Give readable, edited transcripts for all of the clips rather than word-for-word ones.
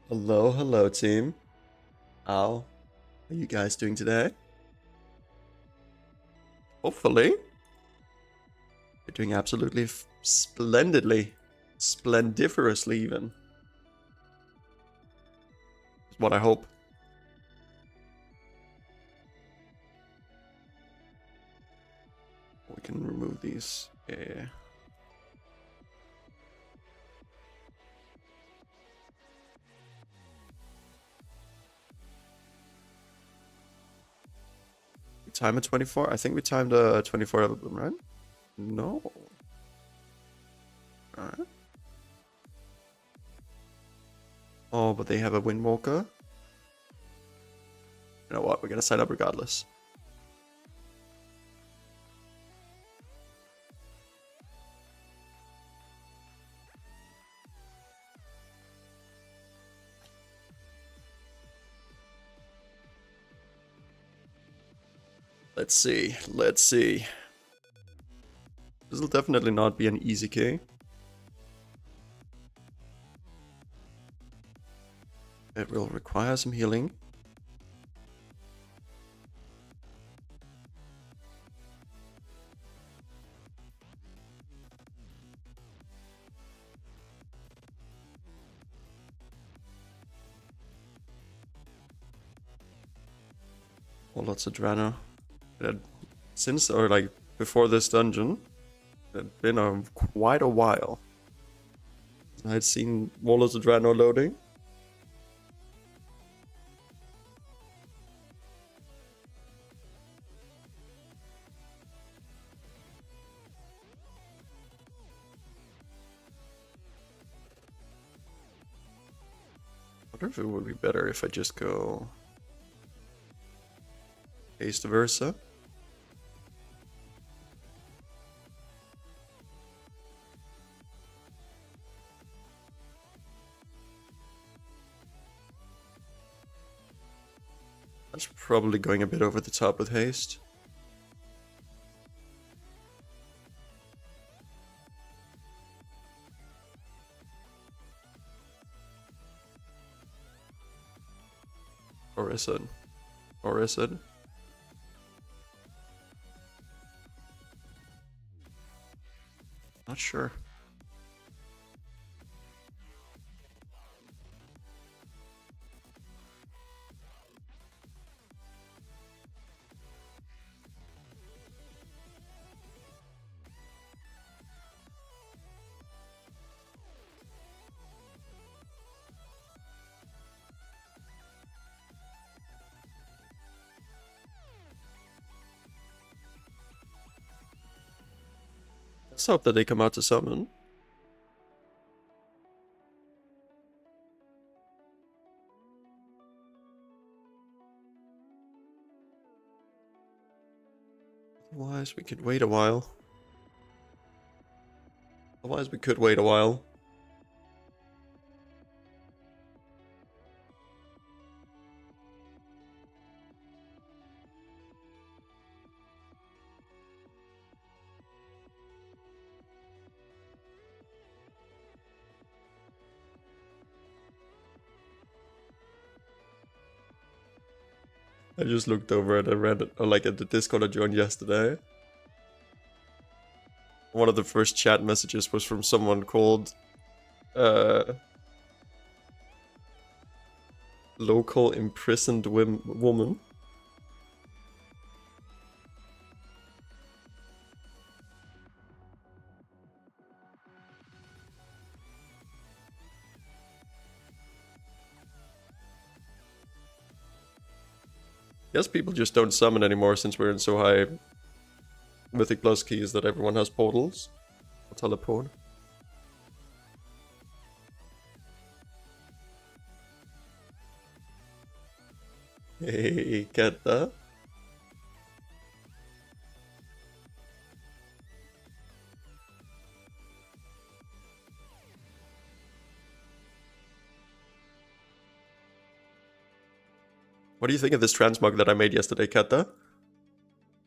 Hello, hello, team. How are you guys doing today? Hopefully, you're doing absolutely splendidly. Splendiferously, even. Is what I hope. We can remove these. Yeah. We time a 24? I think we timed a 24 of them, right? No. Alright. Oh, but they have a Windwalker. You know what? We're gonna sign up regardless. Let's see. Let's see. This will definitely not be an easy key. It will require some healing. Oh, lots of Drano. Since, or like, before this dungeon, it had been quite a while. I had seen Walls of Drano loading. I wonder if it would be better if I just go vice versa. That's probably going a bit over the top with haste. Or is it? Or is it? Not sure. Let's hope that they come out to summon. Otherwise, we could wait a while. Otherwise, we could wait a while. I just looked over at a Reddit, or like at the Discord I joined yesterday. One of the first chat messages was from someone called local imprisoned woman. Guess people just don't summon anymore since we're in so high Mythic Plus keys that everyone has portals. I'll teleport. Hey, get that? What do you think of this transmog that I made yesterday, Kata?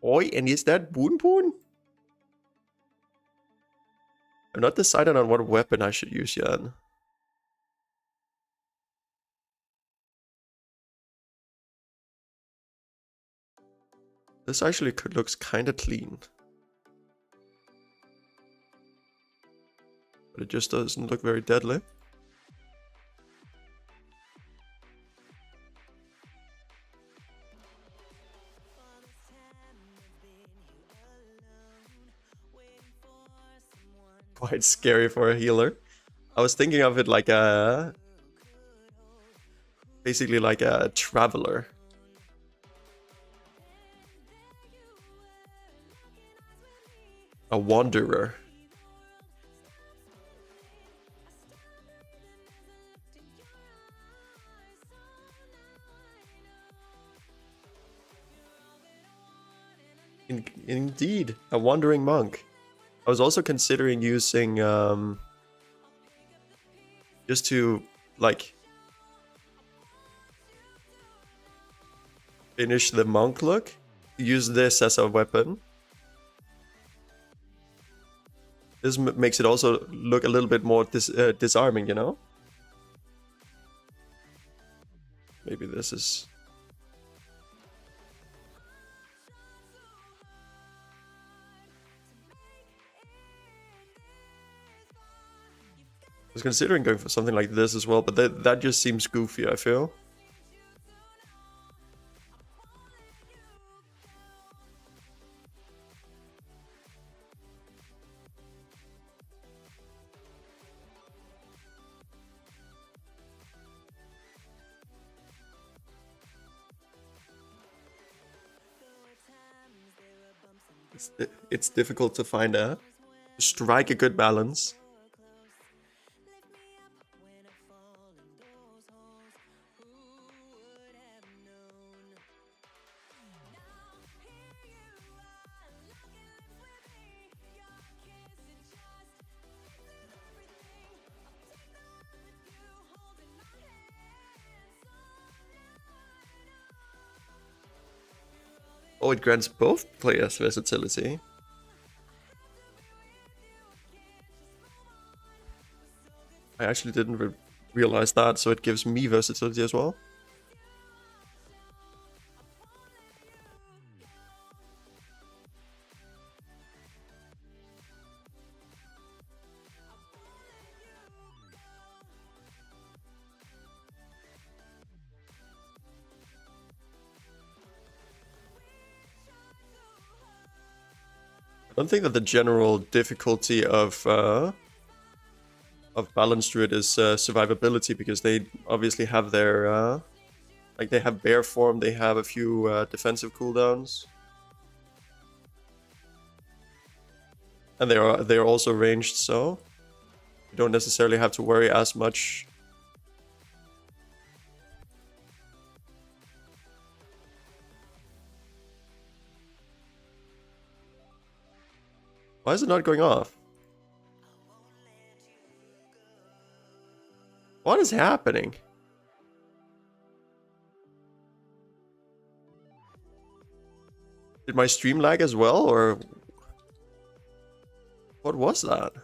Oi, and is that Boon Boon? I'm not decided on what weapon I should use yet. This actually looks kind of clean. But it just doesn't look very deadly. Quite scary for a healer. I was thinking of it like a... basically like a traveler. A wanderer. Indeed, a wandering monk. I was also considering using just to like finish the monk look. Use this as a weapon. This makes it also look a little bit more disarming, you know? Maybe this is... I was considering going for something like this as well, but that just seems goofy, I feel. It's difficult to find strike a good balance. Oh, it grants both players versatility. I actually didn't realize that, so it gives me versatility as well. I don't think that the general difficulty of Balanced Druid is survivability, because they obviously have their like they have bear form, they have a few defensive cooldowns, and they are also ranged, so you don't necessarily have to worry as much. Why is it not going off? What is happening? Did my stream lag as well, or what was that?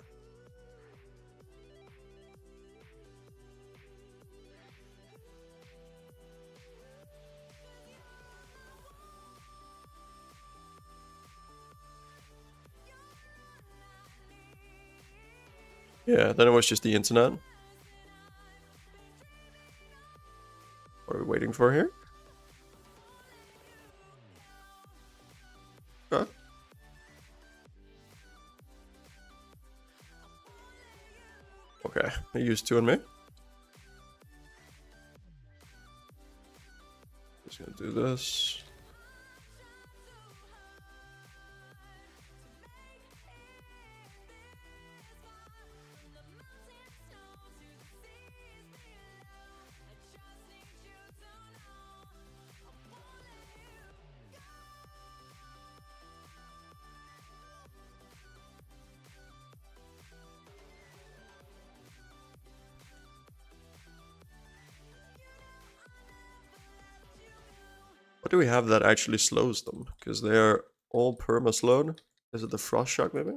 Yeah, then it was just the internet. What are we waiting for here? Okay. Okay, I used 2 on me. Just gonna do this. What do we have that actually slows them? Because they're all perma-slowed. Is it the Frost Shock, maybe?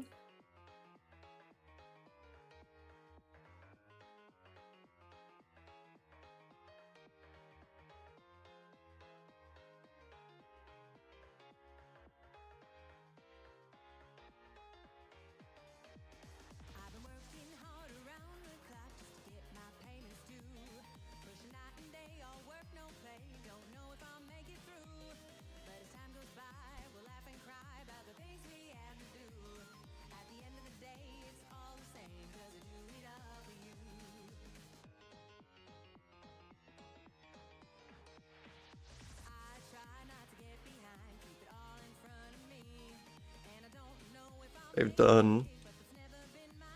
They've done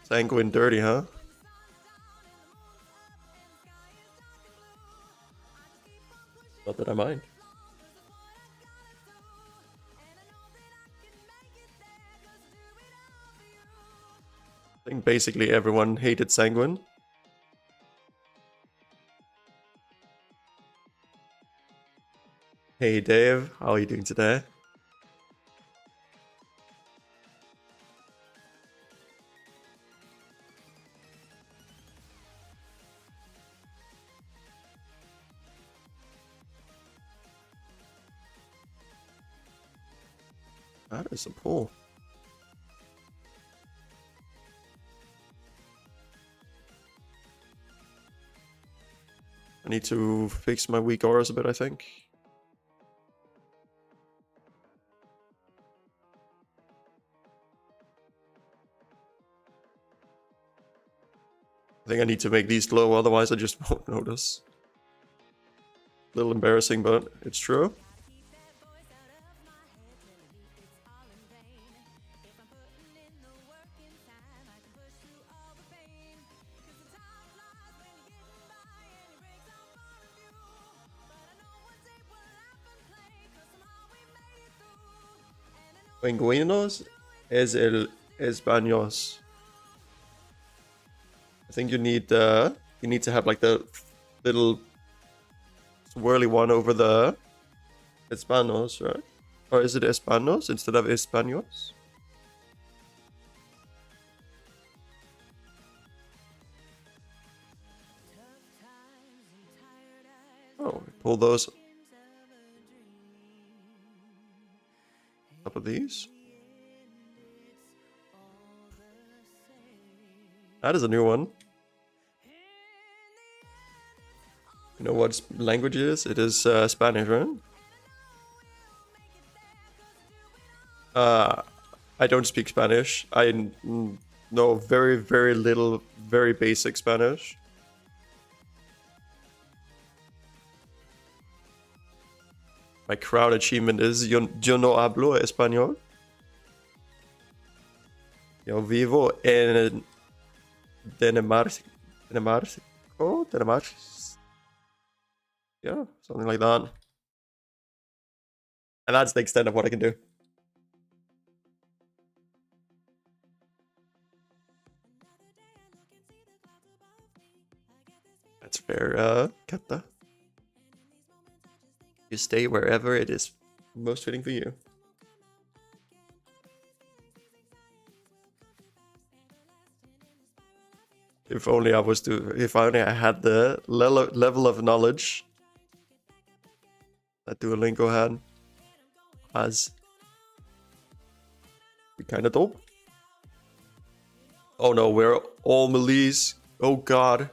Sanguine dirty, huh? Not that I mind. I think basically everyone hated Sanguine. Hey Dave, how are you doing today? That is a pull. I need to fix my weak auras a bit, I think. I think I need to make these glow, otherwise I just won't notice. A little embarrassing, but it's true. Pingüinos es el españols. I think you need to have like the little swirly one over the Españols, right? Or is it Españols instead of Españols? Oh, pull those up of these. That is a new one. You know what language it is? It is Spanish, right? I don't speak Spanish. I know very, very little, very basic Spanish. My crown achievement is yo no hablo español. Yo vivo en Dinamarca. Yeah, something like that. And that's the extent of what I can do. That's fair, Kata. You stay wherever it is most fitting for you. If only I had the level of knowledge that Duolingo had. Be kind of dope. Oh no, we're all melees. Oh god.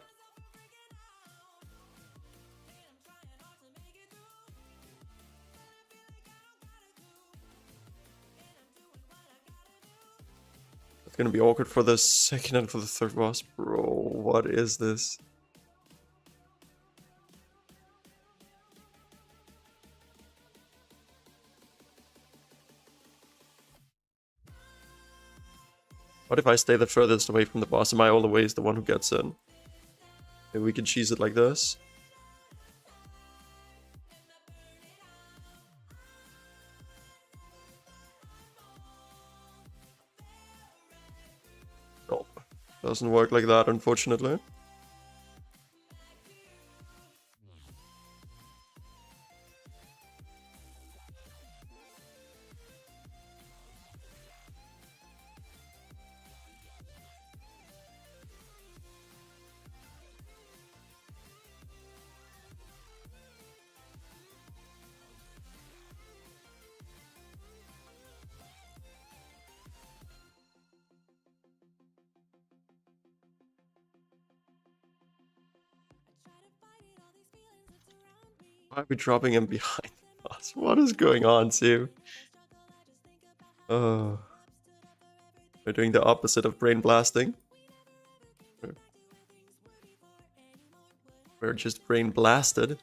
It's gonna be awkward for the second and for the third boss. Bro, what is this? What if I stay the furthest away from the boss? Am I always the one who gets in? Maybe we can cheese it like this. Nope. Doesn't work like that, unfortunately. Why are we dropping him behind us? What is going on, Sue? We're doing the opposite of brain blasting. We're just brain blasted.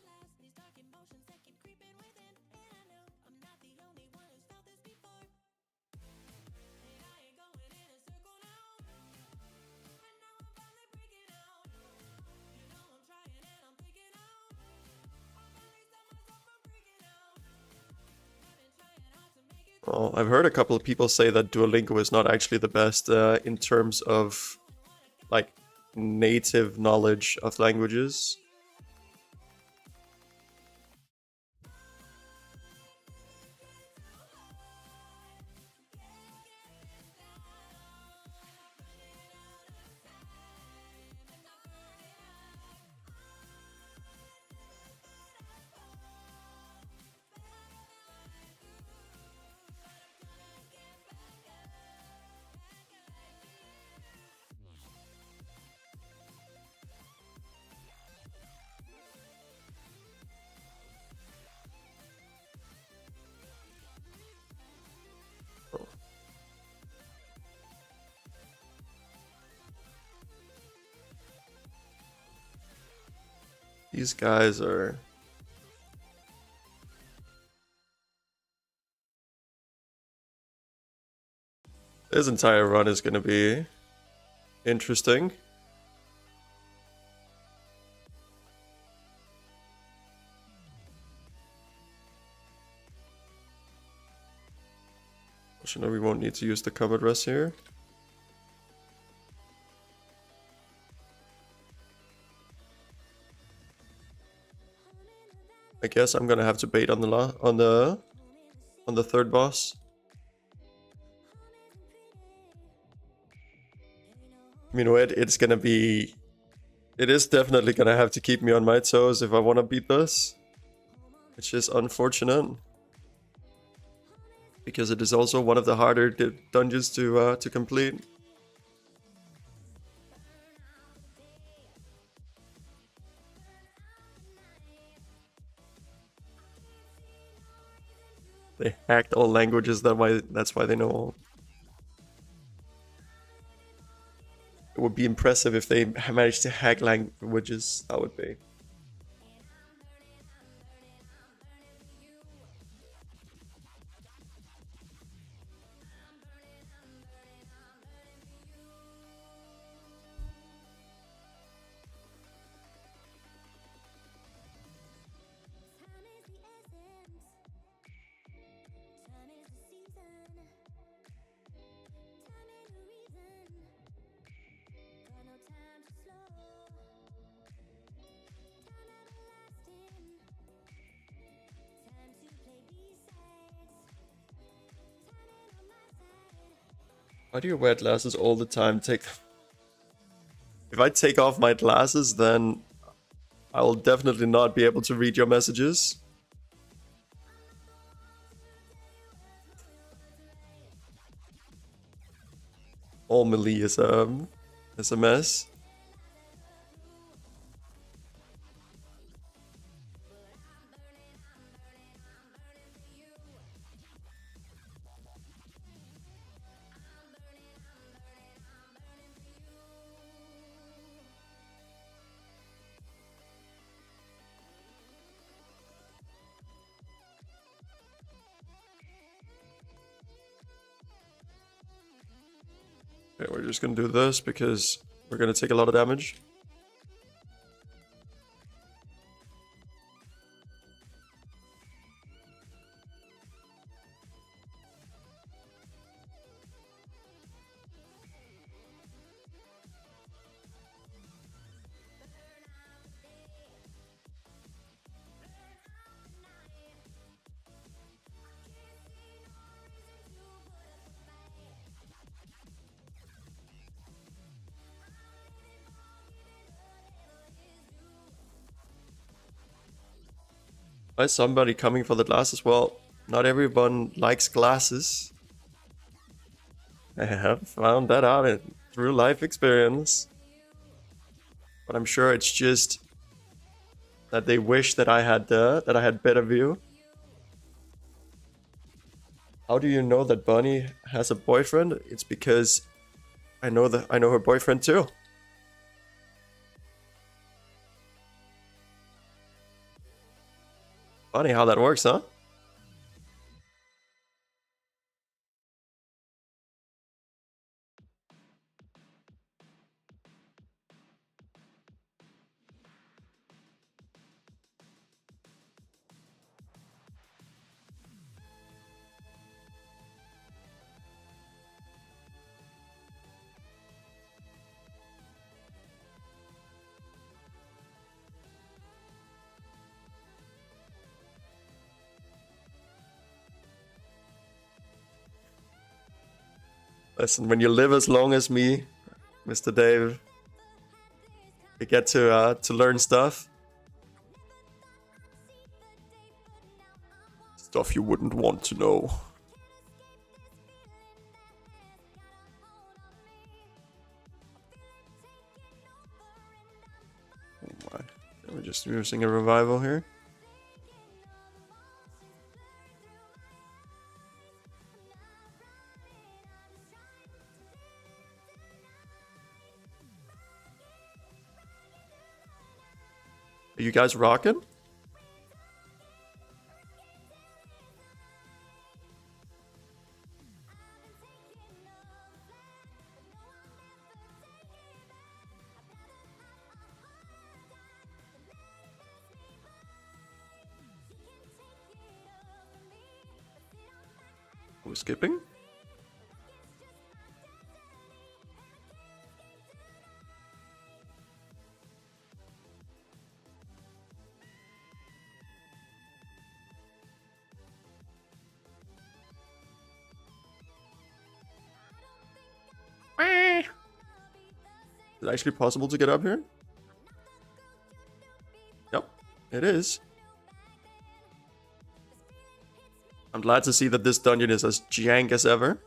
Well, I've heard a couple of people say that Duolingo is not actually the best in terms of like native knowledge of languages. These guys are... This entire run is going to be interesting. Fortunately, we won't need to use the combat rest here. I guess I'm gonna have to bait on the third boss. You know what? It's gonna be... It is definitely gonna have to keep me on my toes if I want to beat this, which is unfortunate, because it is also one of the harder dungeons to complete. They hacked all languages. That's why they know all. It would be impressive if they managed to hack languages. That would be. Why do you wear glasses all the time? If I take off my glasses, then I will definitely not be able to read your messages. All melee is a mess. Okay, we're just gonna do this because we're gonna take a lot of damage. Why is somebody coming for the glasses? Well, not everyone likes glasses. I have found that out through life experience. But I'm sure it's just that they wish that I had better view. How do you know that Bunny has a boyfriend? It's because I know her boyfriend too. Funny how that works, huh? Listen, when you live as long as me, Mr. Dave, you get to learn stuff. Stuff you wouldn't want to know. Oh my. We're just using a revival here. Are you guys rocking? Are we skipping? Is it actually possible to get up here? Yep, it is. I'm glad to see that this dungeon is as jank as ever.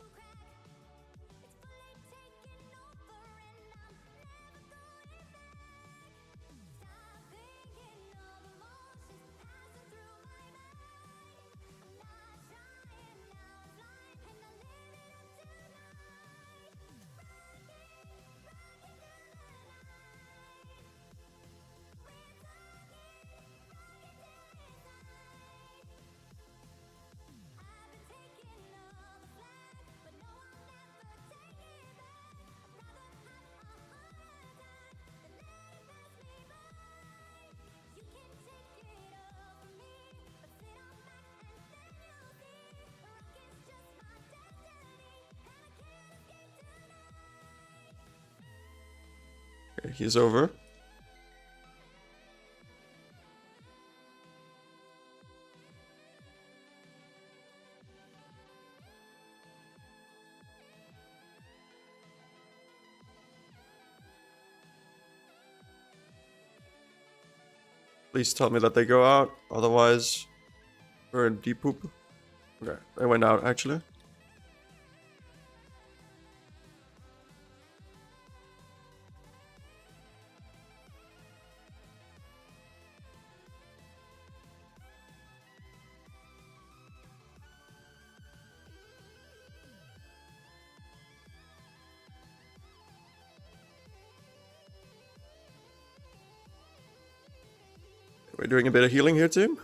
Okay, he's over. Please tell me that they go out, otherwise we're in deep poop. Okay, they went out actually. We're doing a bit of healing here, team.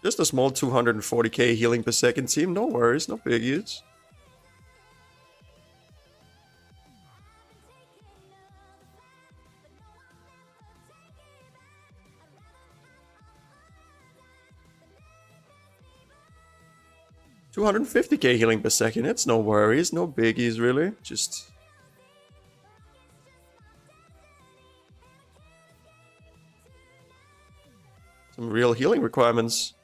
Just a small 240k healing per second, team. No worries, no biggies. $250k healing per second. It's no worries, no biggies really. Just some real healing requirements.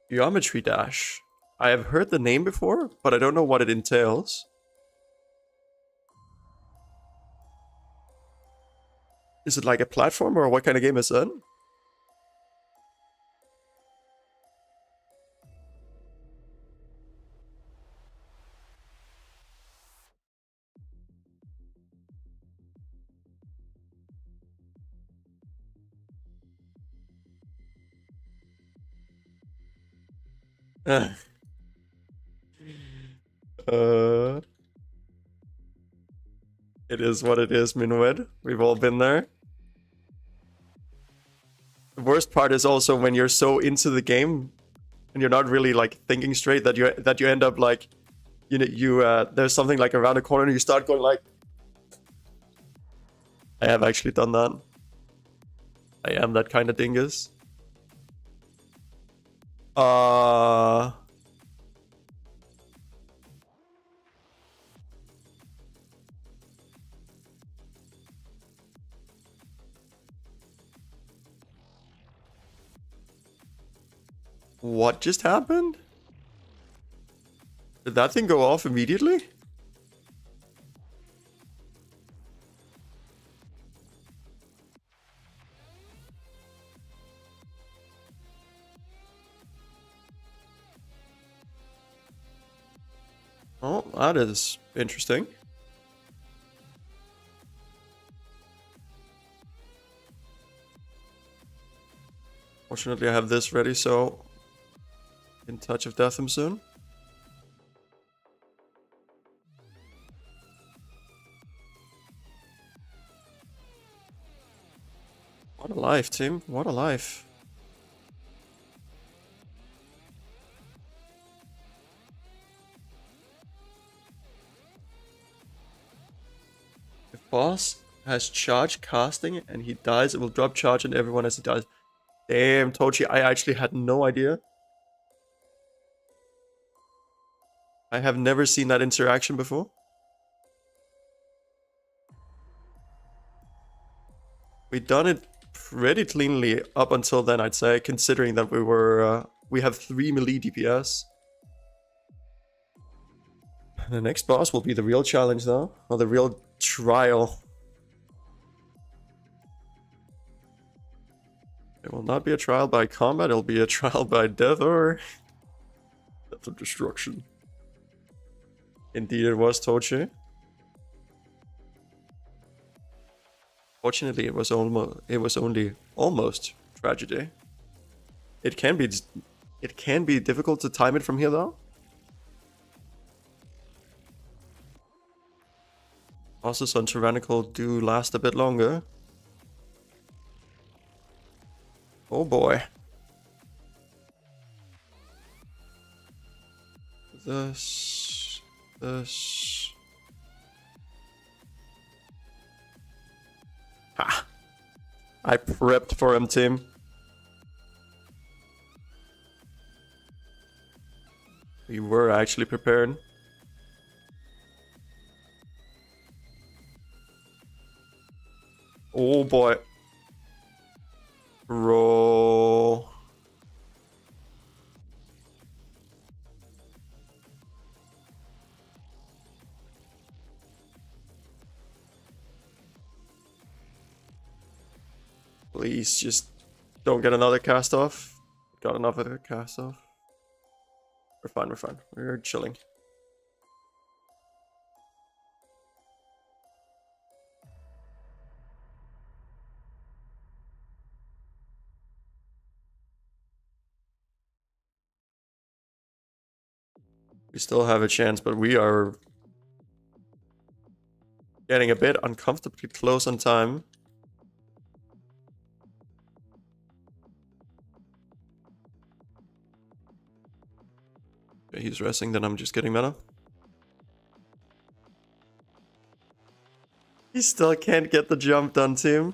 Geometry Dash. I have heard the name before, but I don't know what it entails. Is it like a platform or what kind of game is that? It is what it is, Minuet. We've all been there. The worst part is also when you're so into the game and you're not really like thinking straight that you end up like, you know, there's something like around the corner and you start going like, I have actually done that. I am that kind of dingus. What just happened? Did that thing go off immediately? Oh, that is interesting. Fortunately, I have this ready, so in touch of death him soon. What a life, team. What a life. If boss has charge casting and he dies, it will drop charge on everyone as he dies. Damn, Tochi, I actually had no idea. I have never seen that interaction before. We done it pretty cleanly up until then, I'd say, considering that we have 3 melee DPS. The next boss will be the real challenge, though, or the real trial. It will not be a trial by combat, it'll be a trial by death or death of destruction. Indeed it was, Tochi. Fortunately, it was only almost tragedy. It can be difficult to time it from here, though. Bosses on Tyrannical do last a bit longer. Oh boy. This. Ha! I prepped for him, team. We were actually prepared. Oh boy. Roll. Please just don't get another cast off. Got another cast off. We're fine, we're fine. We're chilling. We still have a chance, but we are getting a bit uncomfortably close on time. Okay, he's resting, then I'm just getting mana. He still can't get the jump done, team.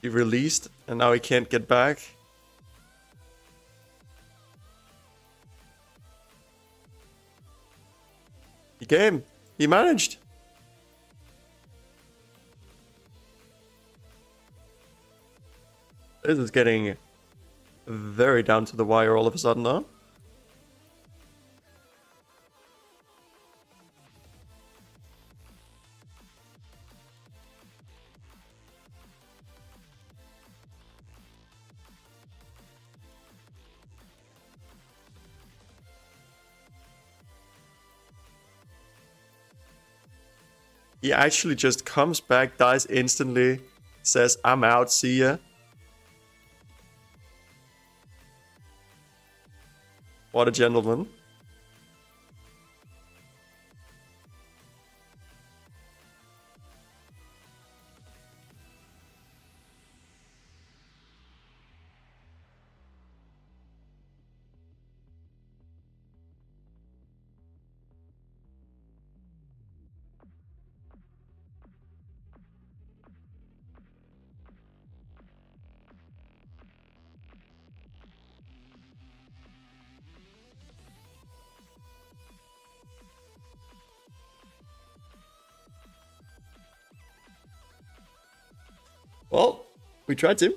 He released, and now he can't get back. He came. He managed. This is getting very down to the wire all of a sudden, huh? He actually just comes back, dies instantly, says, I'm out, see ya. What a gentleman. We tried to. I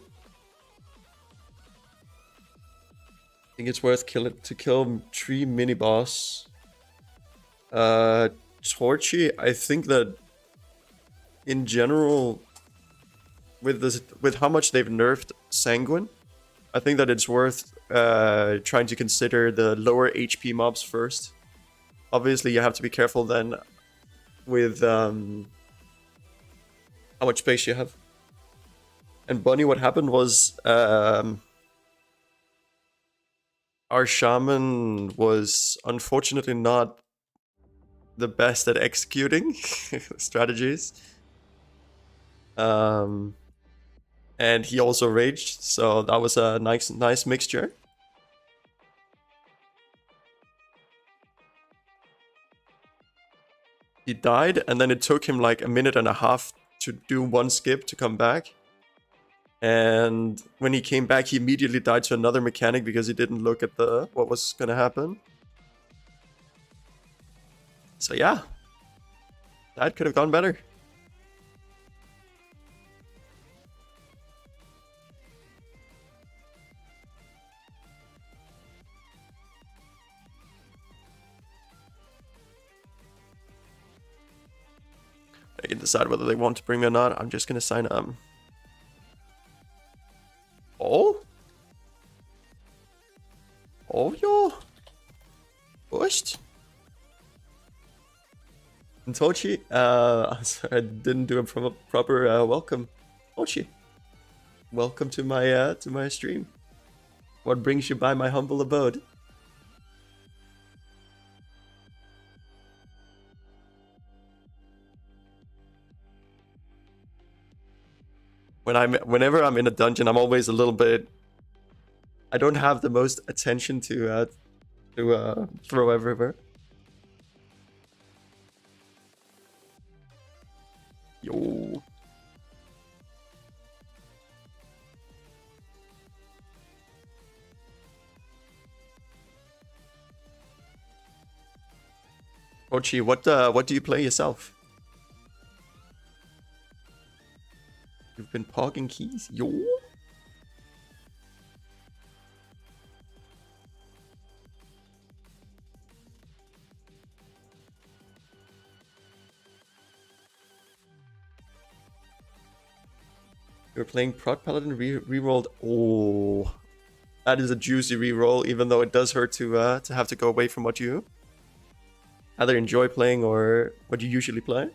think it's worth to kill 3 mini boss. Torchy, I think that in general, with how much they've nerfed Sanguine, I think that it's worth trying to consider the lower HP mobs first. Obviously, you have to be careful then with how much space you have. And Bunny, what happened was our shaman was unfortunately not the best at executing strategies. And he also raged, so that was a nice mixture. He died, and then it took him like a minute and a half to do one skip to come back. And when he came back, he immediately died to another mechanic because he didn't look at what was gonna happen. So yeah, that could have gone better. They can decide whether they want to bring me or not. I'm just gonna sign Oh? Oh, yo? Pushed? And Tochi, I didn't do a proper welcome. Tochi, welcome to my stream. What brings you by my humble abode? Whenever I'm in a dungeon, I'm always a little bit. I don't have the most attention to throw everywhere. Yo. Ochi, what do you play yourself? You've been pogging keys, yo. You're playing Prot Paladin rerolled. Oh, that is a juicy reroll, even though it does hurt to have to go away from what you either enjoy playing or what you usually play.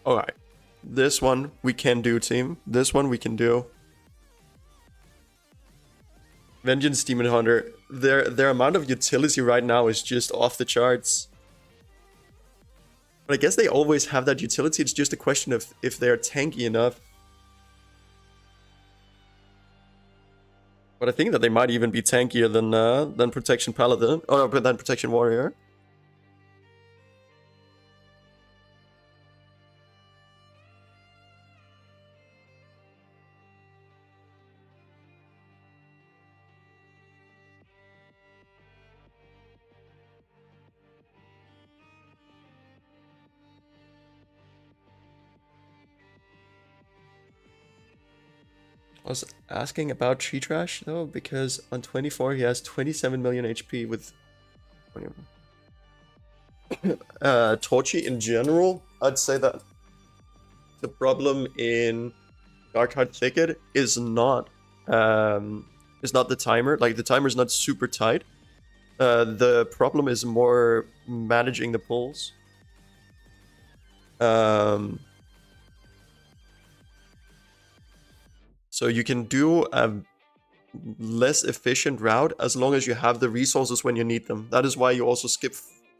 Alright. This one we can do, team. This one we can do. Vengeance Demon Hunter. Their amount of utility right now is just off the charts. But I guess they always have that utility. It's just a question of if they're tanky enough. But I think that they might even be tankier than Protection Paladin. Or than Protection Warrior. I was asking about Tree Trash though, because on 24 he has 27 million HP with Torchy in general. I'd say that the problem in Darkheart Thicket is not the timer. Like the timer is not super tight. The problem is more managing the pulls. So you can do a less efficient route as long as you have the resources when you need them. That is why you also skip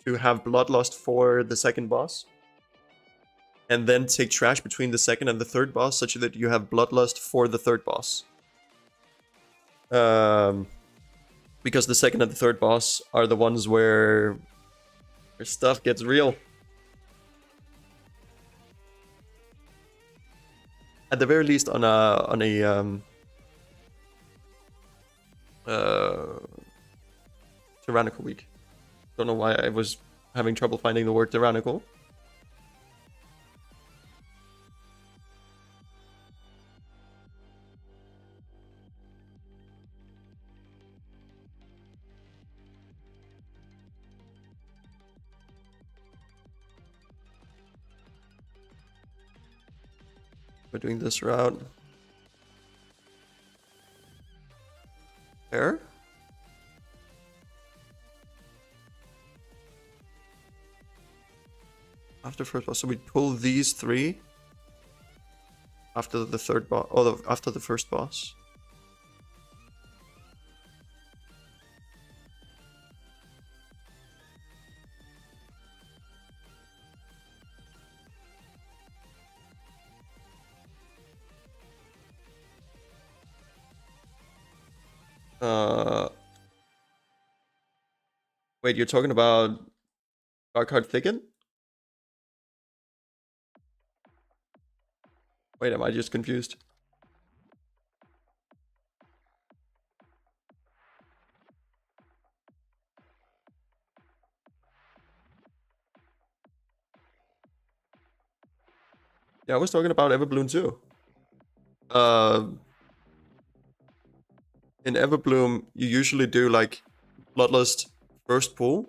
to have Bloodlust for the second boss. And then take Trash between the second and the third boss, such that you have Bloodlust for the third boss. Because the second and the third boss are the ones where stuff gets real. At the very least, on a tyrannical week. Don't know why I was having trouble finding the word tyrannical. We're doing this route. There. After first boss, so we pull these 3 after the third boss. Oh, after the first boss. Wait, you're talking about Dark Heart Thicket? Wait, am I just confused? Yeah, I was talking about Everbloom too. In Everbloom, you usually do like Bloodlust first pull,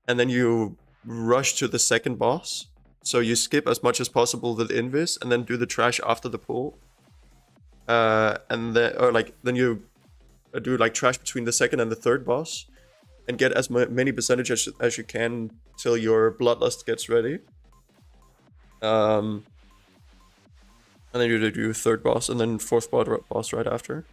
and then you rush to the second boss. So you skip as much as possible with Invis, and then do the trash after the pull. And then, or like, then you do like trash between the second and the third boss, and get as many percentages as you can till your Bloodlust gets ready. And then you do third boss, and then fourth boss right after.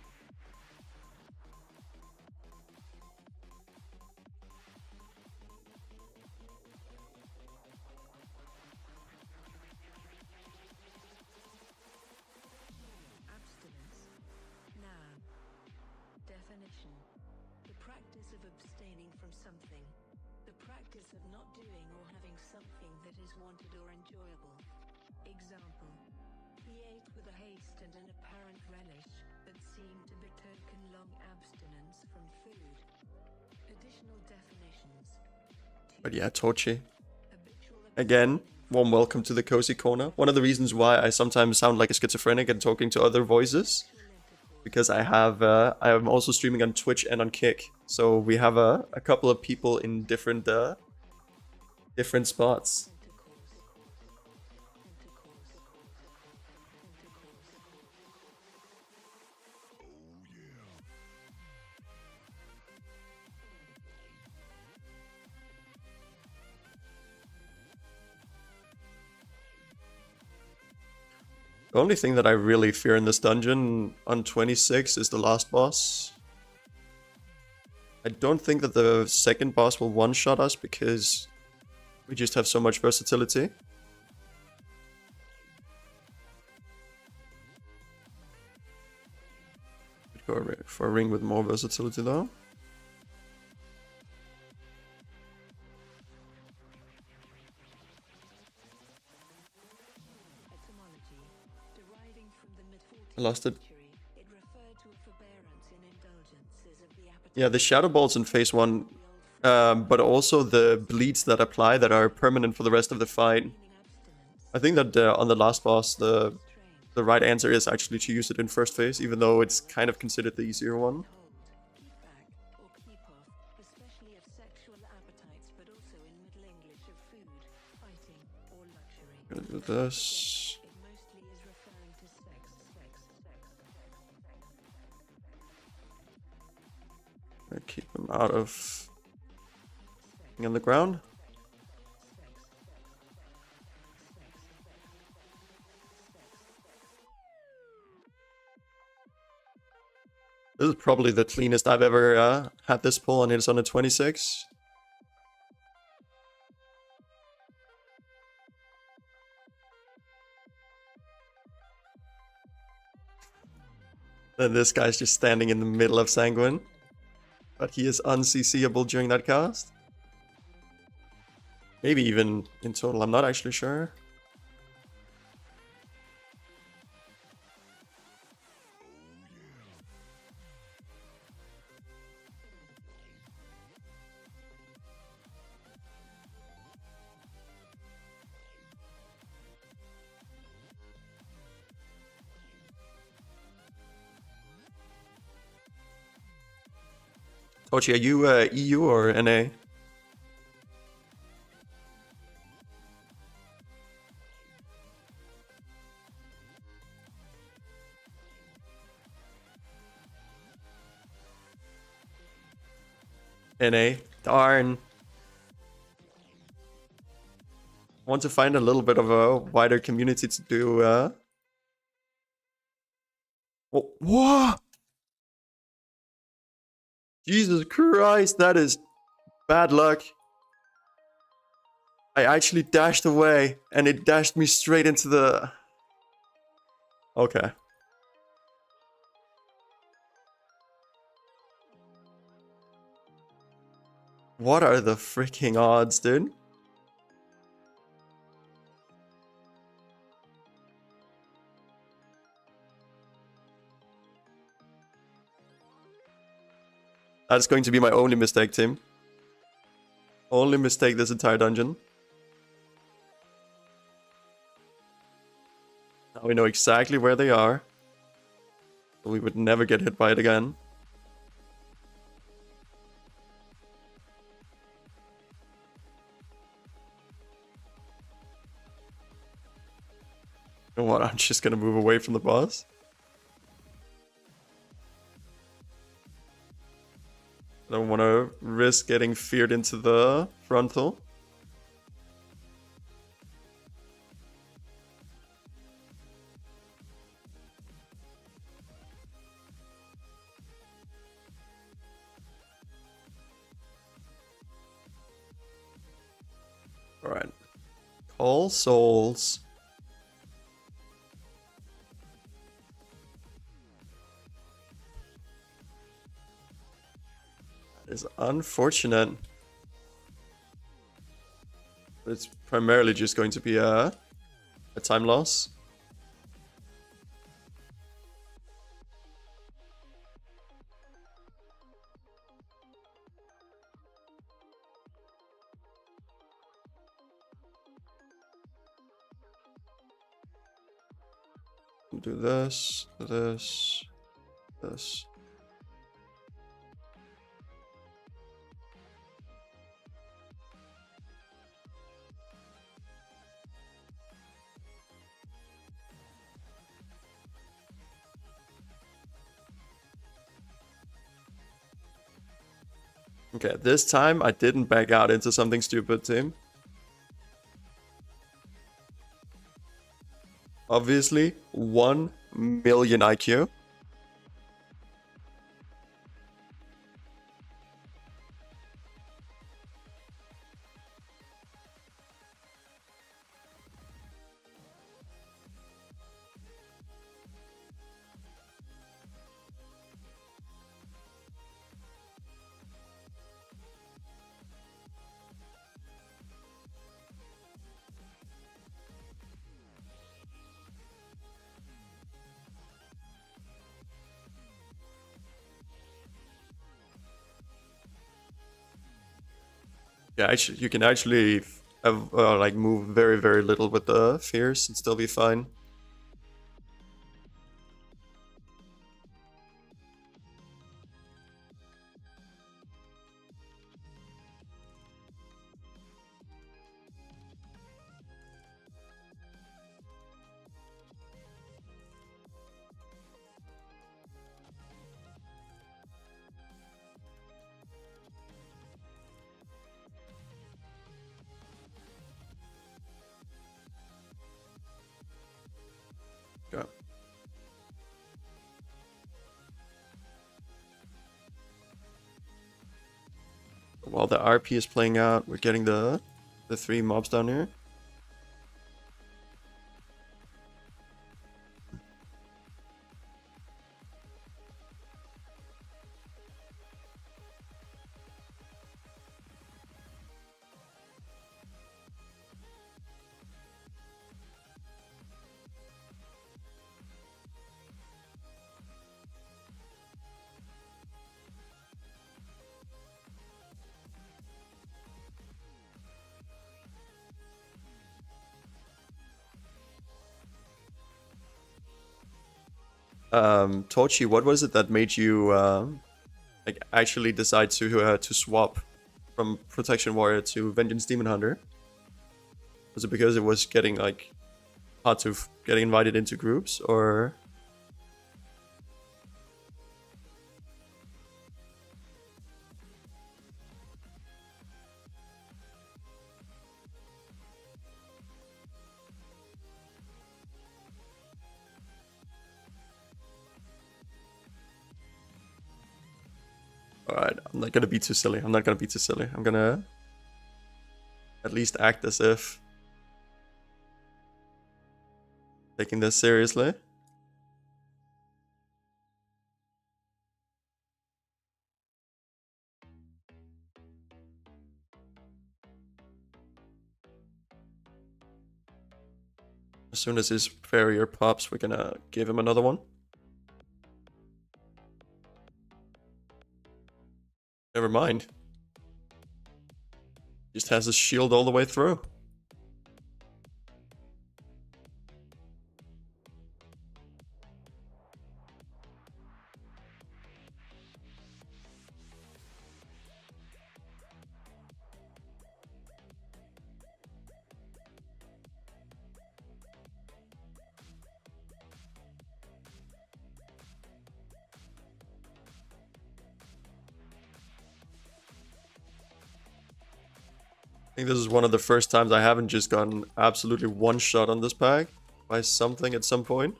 But yeah, Torchi. Again, warm welcome to the Cozy Corner. One of the reasons why I sometimes sound like a schizophrenic and talking to other voices, because I am also streaming on Twitch and on Kick. So we have a couple of people in different spots. The only thing that I really fear in this dungeon on 26 is the last boss. I don't think that the second boss will one-shot us because we just have so much versatility. Could go for a ring with more versatility though. I lost it. Yeah, the Shadow Balls in phase 1, but also the bleeds that apply that are permanent for the rest of the fight. I think that on the last boss, the right answer is actually to use it in first phase, even though it's kind of considered the easier one. Gonna do this. Keep him out of on the ground. This is probably the cleanest I've ever had this pull, and it's on a 26. And this guy's just standing in the middle of Sanguine. But he is unCCable during that cast. Maybe even in total, I'm not actually sure. Tochi, are you EU or NA? NA. Darn. Want to find a little bit of a wider community to do. Oh, what? Jesus Christ, that is bad luck. I actually dashed away, and it dashed me straight into the... Okay. What are the freaking odds, dude? That's going to be my only mistake, Tim. Only mistake this entire dungeon. Now we know exactly where they are. So we would never get hit by it again. You know what? I'm just gonna move away from the boss. I don't want to risk getting feared into the frontal. Alright. Call souls. That is unfortunate. But it's primarily just going to be a time loss. Do this, this, this. Okay, this time I didn't back out into something stupid, team. Obviously, 1 million IQ. Yeah, actually, you can actually like move very, very little with the fears and still be fine. Yeah. While the RP is playing out, we're getting the 3 mobs down here. Torchy, what was it that made you like actually decide to swap from Protection Warrior to Vengeance Demon Hunter? Was it because it was getting like hard to get invited into groups, or? Alright, I'm not gonna be too silly. I'm not gonna be too silly. I'm gonna at least act as if taking this seriously. As soon as his farrier pops, we're gonna give him another one. Never mind. Just has a shield all the way through. I think this is one of the first times I haven't just gotten absolutely one shot on this pack by something at some point.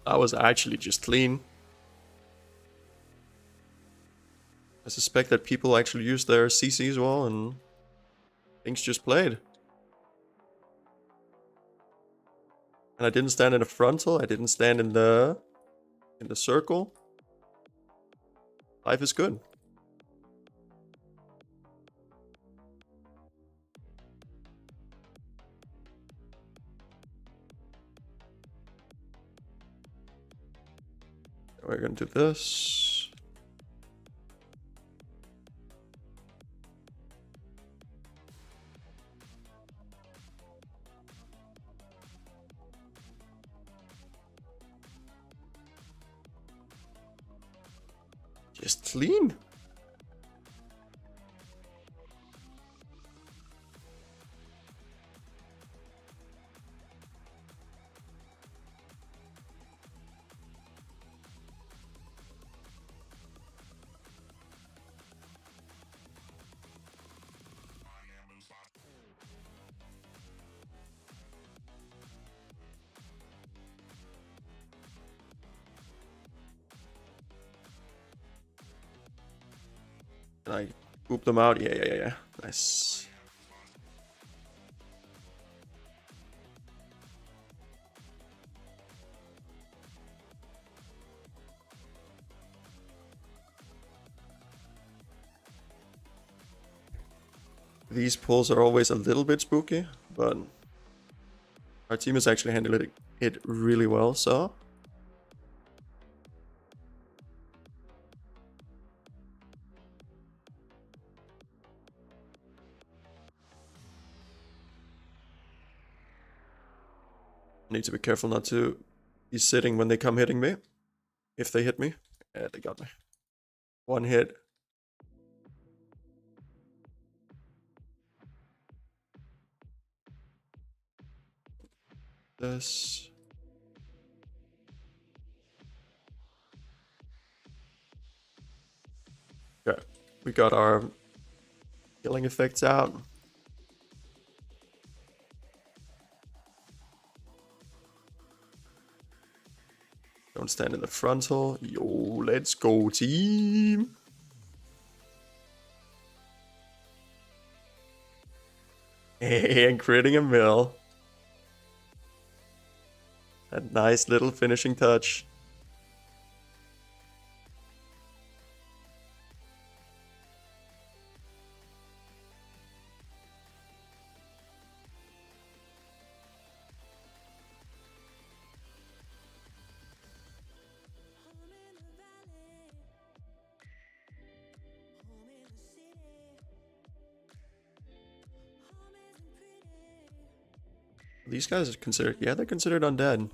That was actually just clean. I suspect that people actually use their CCs well and things just played. And I didn't stand in the frontal, I didn't stand in the circle. Life is good. We're gonna do this. Just clean. Can I poop them out? Yeah. Nice. These pulls are always a little bit spooky, but our team is actually handling it really well, so. I need to be careful not to be sitting when they come hitting me. If they hit me. Yeah, they got me. One hit. This. Okay, we got our killing effects out. Don't stand in the frontal. Yo, let's go, team. And critting a mill. That nice little finishing touch. These guys are considered, yeah, they're considered undead.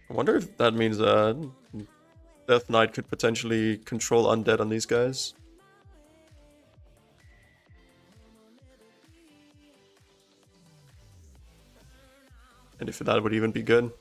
I wonder if that means Death Knight could potentially control undead on these guys. And if that would even be good.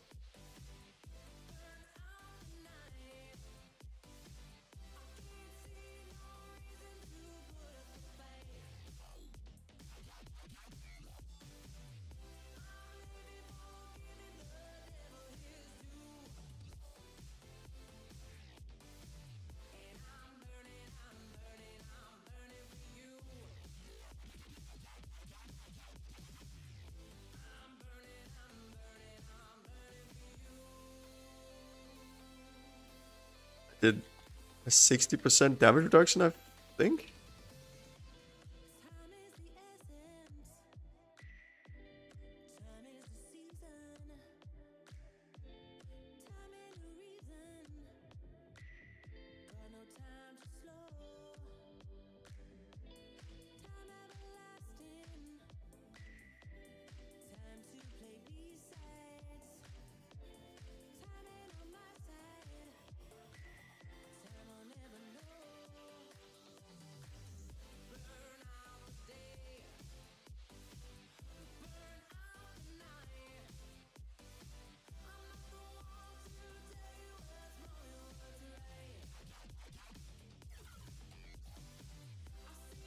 Did a 60% damage reduction, I think?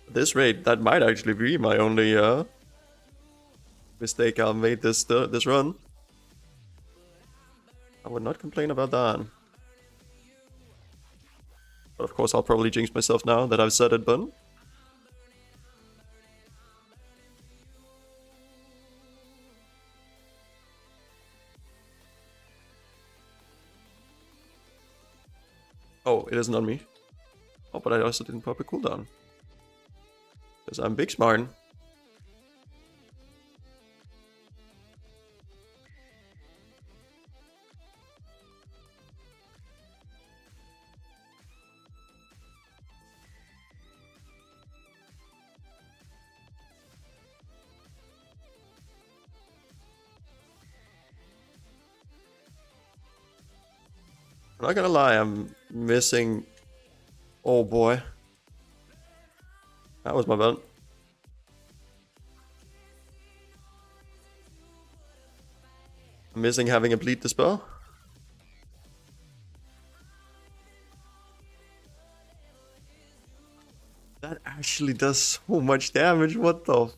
At this rate, that might actually be my only mistake I've made this run. I would not complain about that. But of course, I'll probably jinx myself now that I've said it, but... Oh, it isn't on me. Oh, but I also didn't pop a cooldown. Because I'm big smart. I'm not gonna lie, I'm missing... Oh boy. That was my bad. I'm missing having a bleed dispel. That actually does so much damage, what the...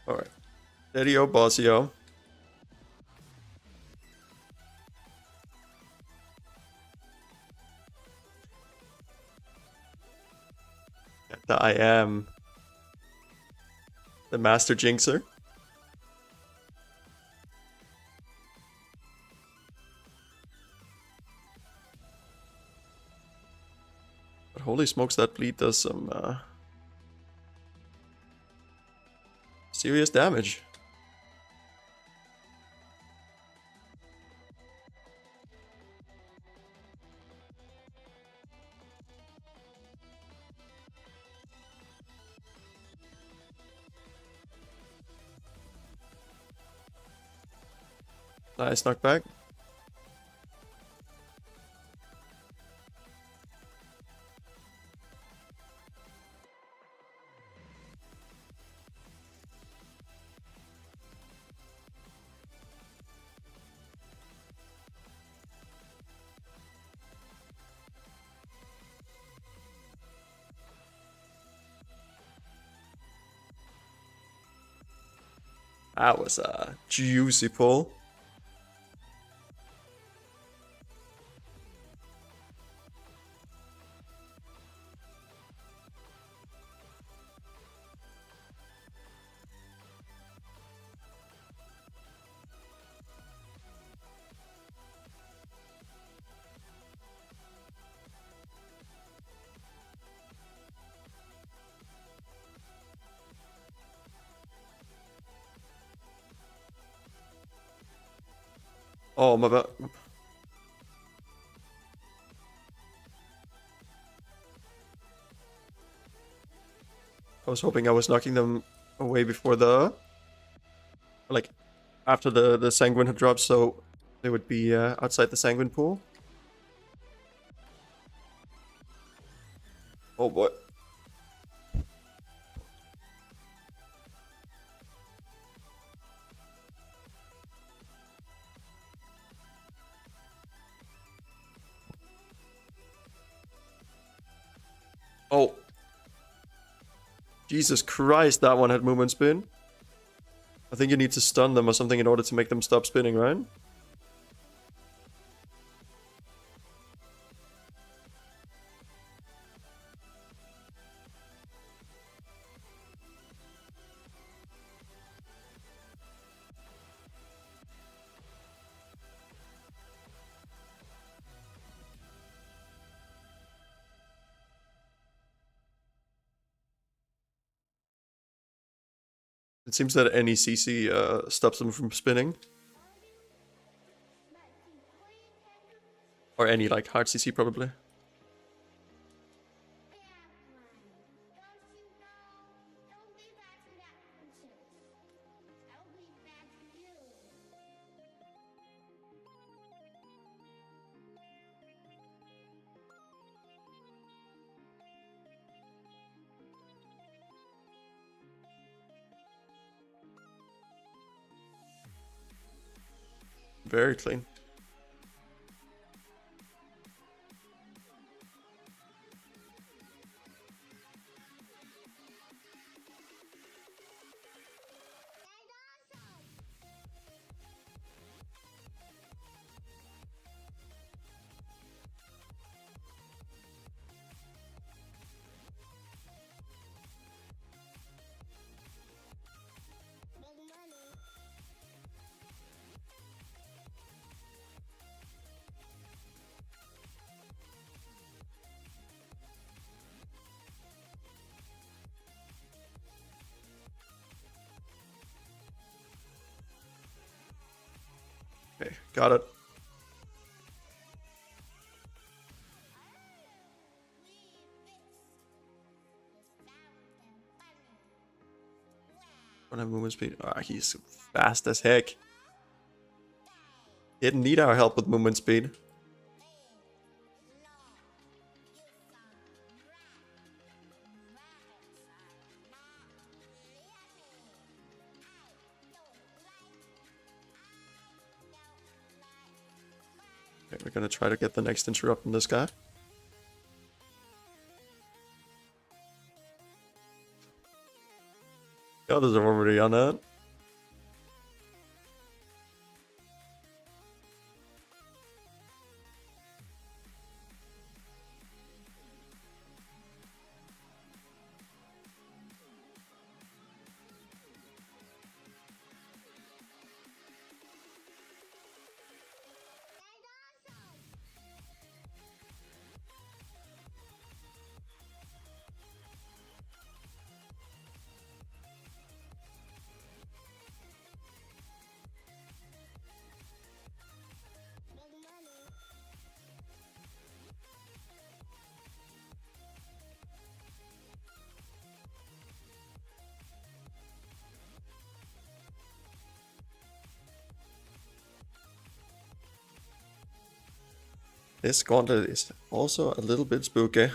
Alright. Daddy-o, bossy-o. I am the master jinxer. But holy smokes, that bleed does some serious damage. Nice knockback. That was a juicy pull. Oh, my bad. I was hoping I was knocking them away before the... Like, after the Sanguine had dropped, so they would be outside the Sanguine pool. Oh boy. Oh. Jesus Christ, that one had movement spin. I think you need to stun them or something in order to make them stop spinning, right? It seems that any CC stops them from spinning. Or any, like, hard CC, probably. Very clean. Okay, got it. Don't have movement speed. Ah, he's fast as heck. Didn't need our help with movement speed. Okay, we're gonna try to get the next interrupt on this guy. The others are already on that. This gauntlet is also a little bit spooky.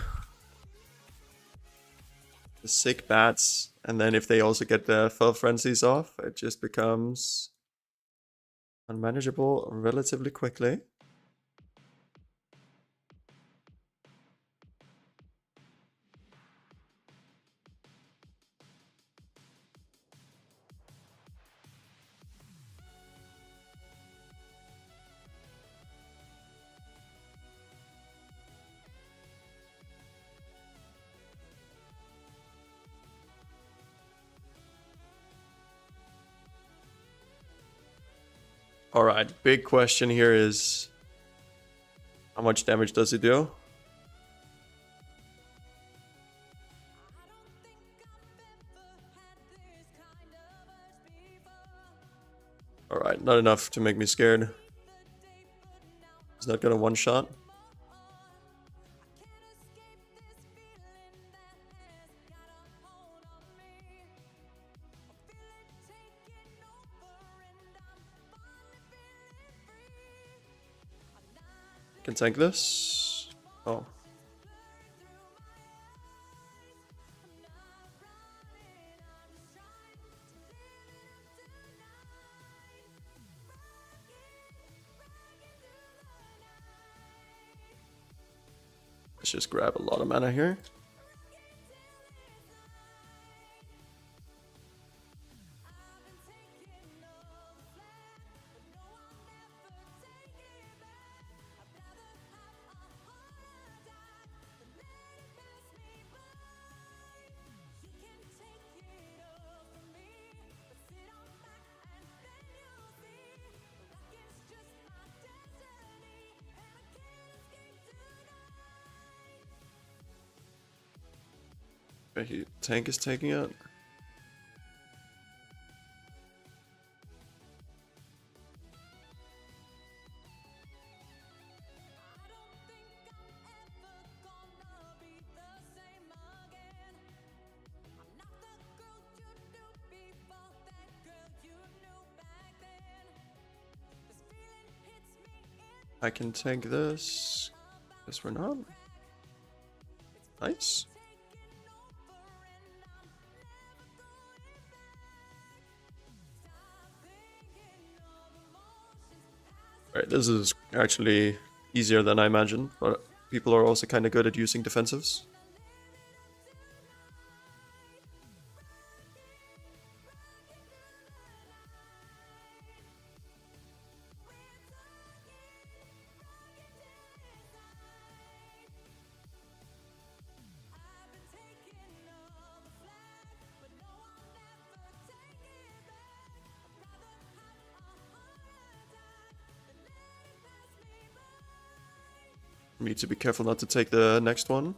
The sick bats, and then if they also get the fell frenzies off, it just becomes unmanageable relatively quickly. Alright, big question here is how much damage does it do? Alright, not enough to make me scared. He's not gonna one-shot. Can tank this. Oh. Let's just grab a lot of mana here. Okay, tank is taking it. I can tank this. Guess we're not. Nice. Alright, this is actually easier than I imagined, but people are also kind of good at using defensives. Need to be careful not to take the next one.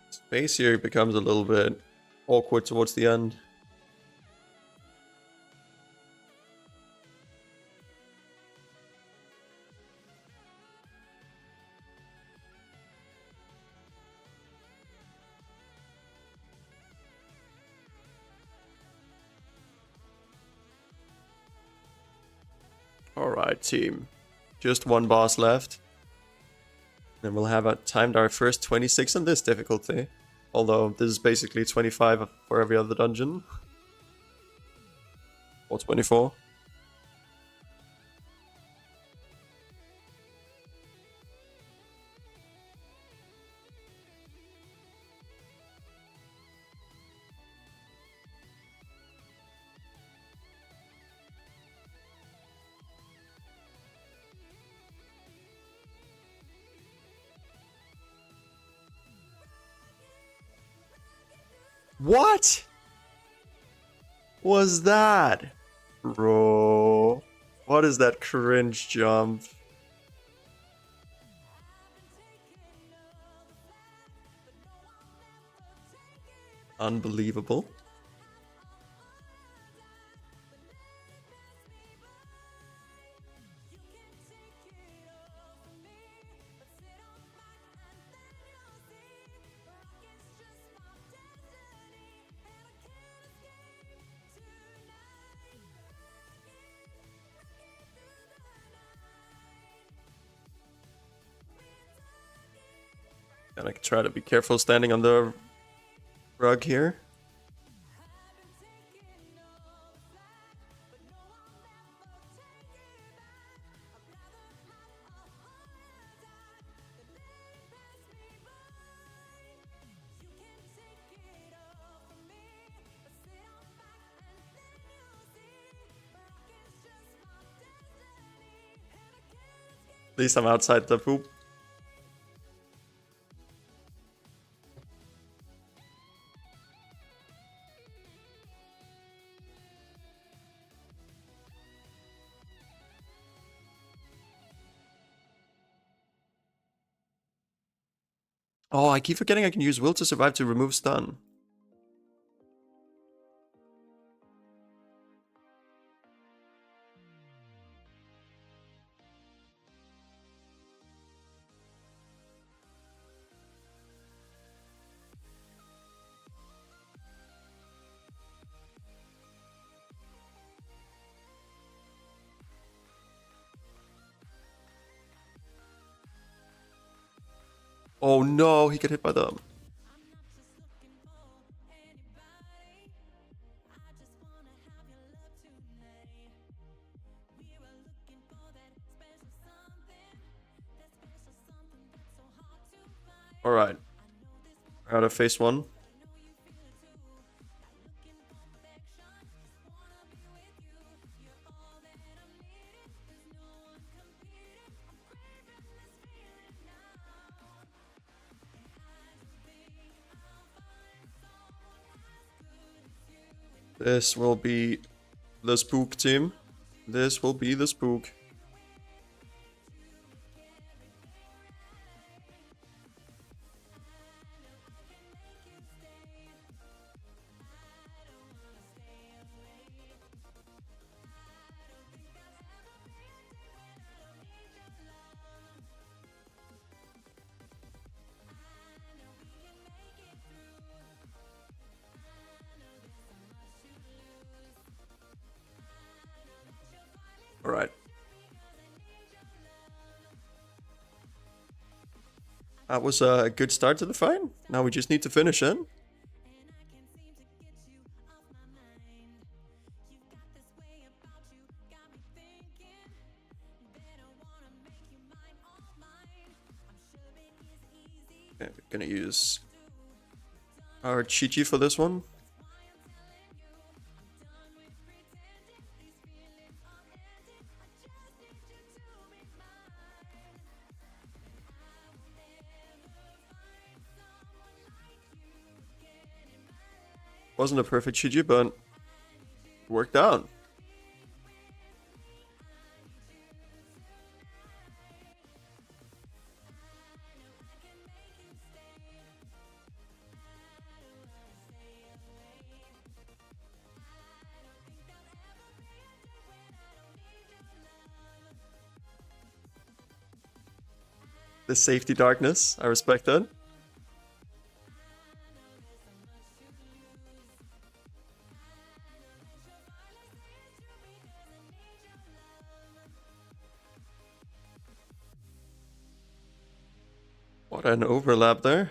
Space here becomes a little bit awkward towards the end. Alright, team. Just one boss left. Then we'll have timed our first 26 on this difficulty. Although this is basically 25 for every other dungeon. Or 24. What was that? Bro, what is that cringe jump? Unbelievable. And I can try to be careful standing on the rug here. At least I'm outside the poop. Oh, I keep forgetting I can use Will to Survive to remove stun. Oh no, he got hit by them. Alright. Out of phase 1. This will be the spook team. This will be the spook. Alright. That was a good start to the fight. Now we just need to finish it. Okay, we're gonna use our Chi-Chi for this one. Wasn't a perfect Chi-Chi, but worked out. The safety darkness, I respect that. What an overlap there.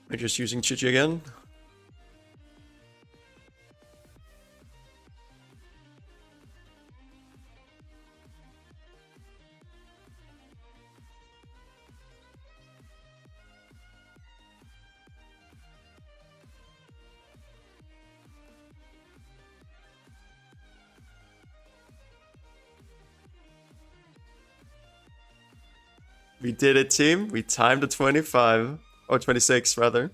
We're just using Chi-Chi again. We did it, team. We timed the 25. Or 26, rather.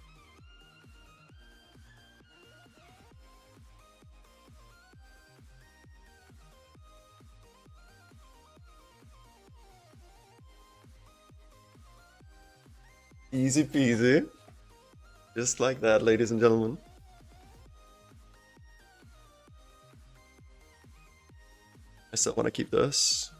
Easy peasy. Just like that, ladies and gentlemen. I still want to keep this.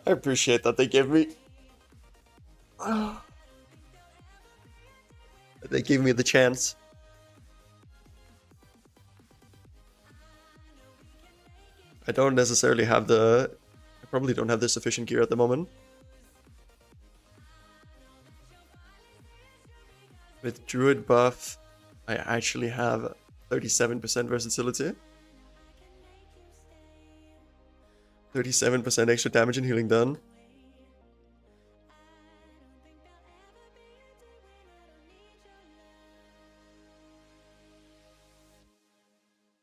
I appreciate that they gave me... They gave me the chance. I don't necessarily have the... I probably don't have the sufficient gear at the moment. With Druid buff, I actually have 37% versatility. 37% extra damage and healing done.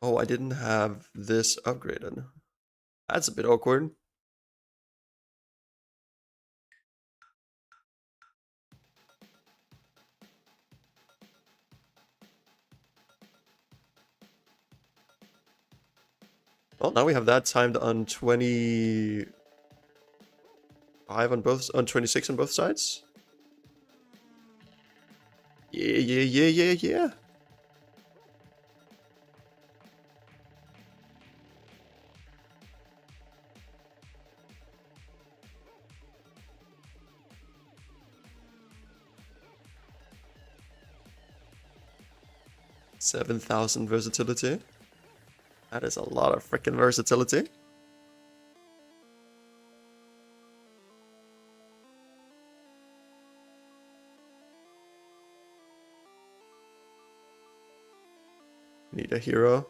Oh, I didn't have this upgraded. That's a bit awkward. Well, now we have that timed on 25 on both, on 26 on both sides. Yeah. 7,000 versatility. That is a lot of freaking versatility. Need a hero.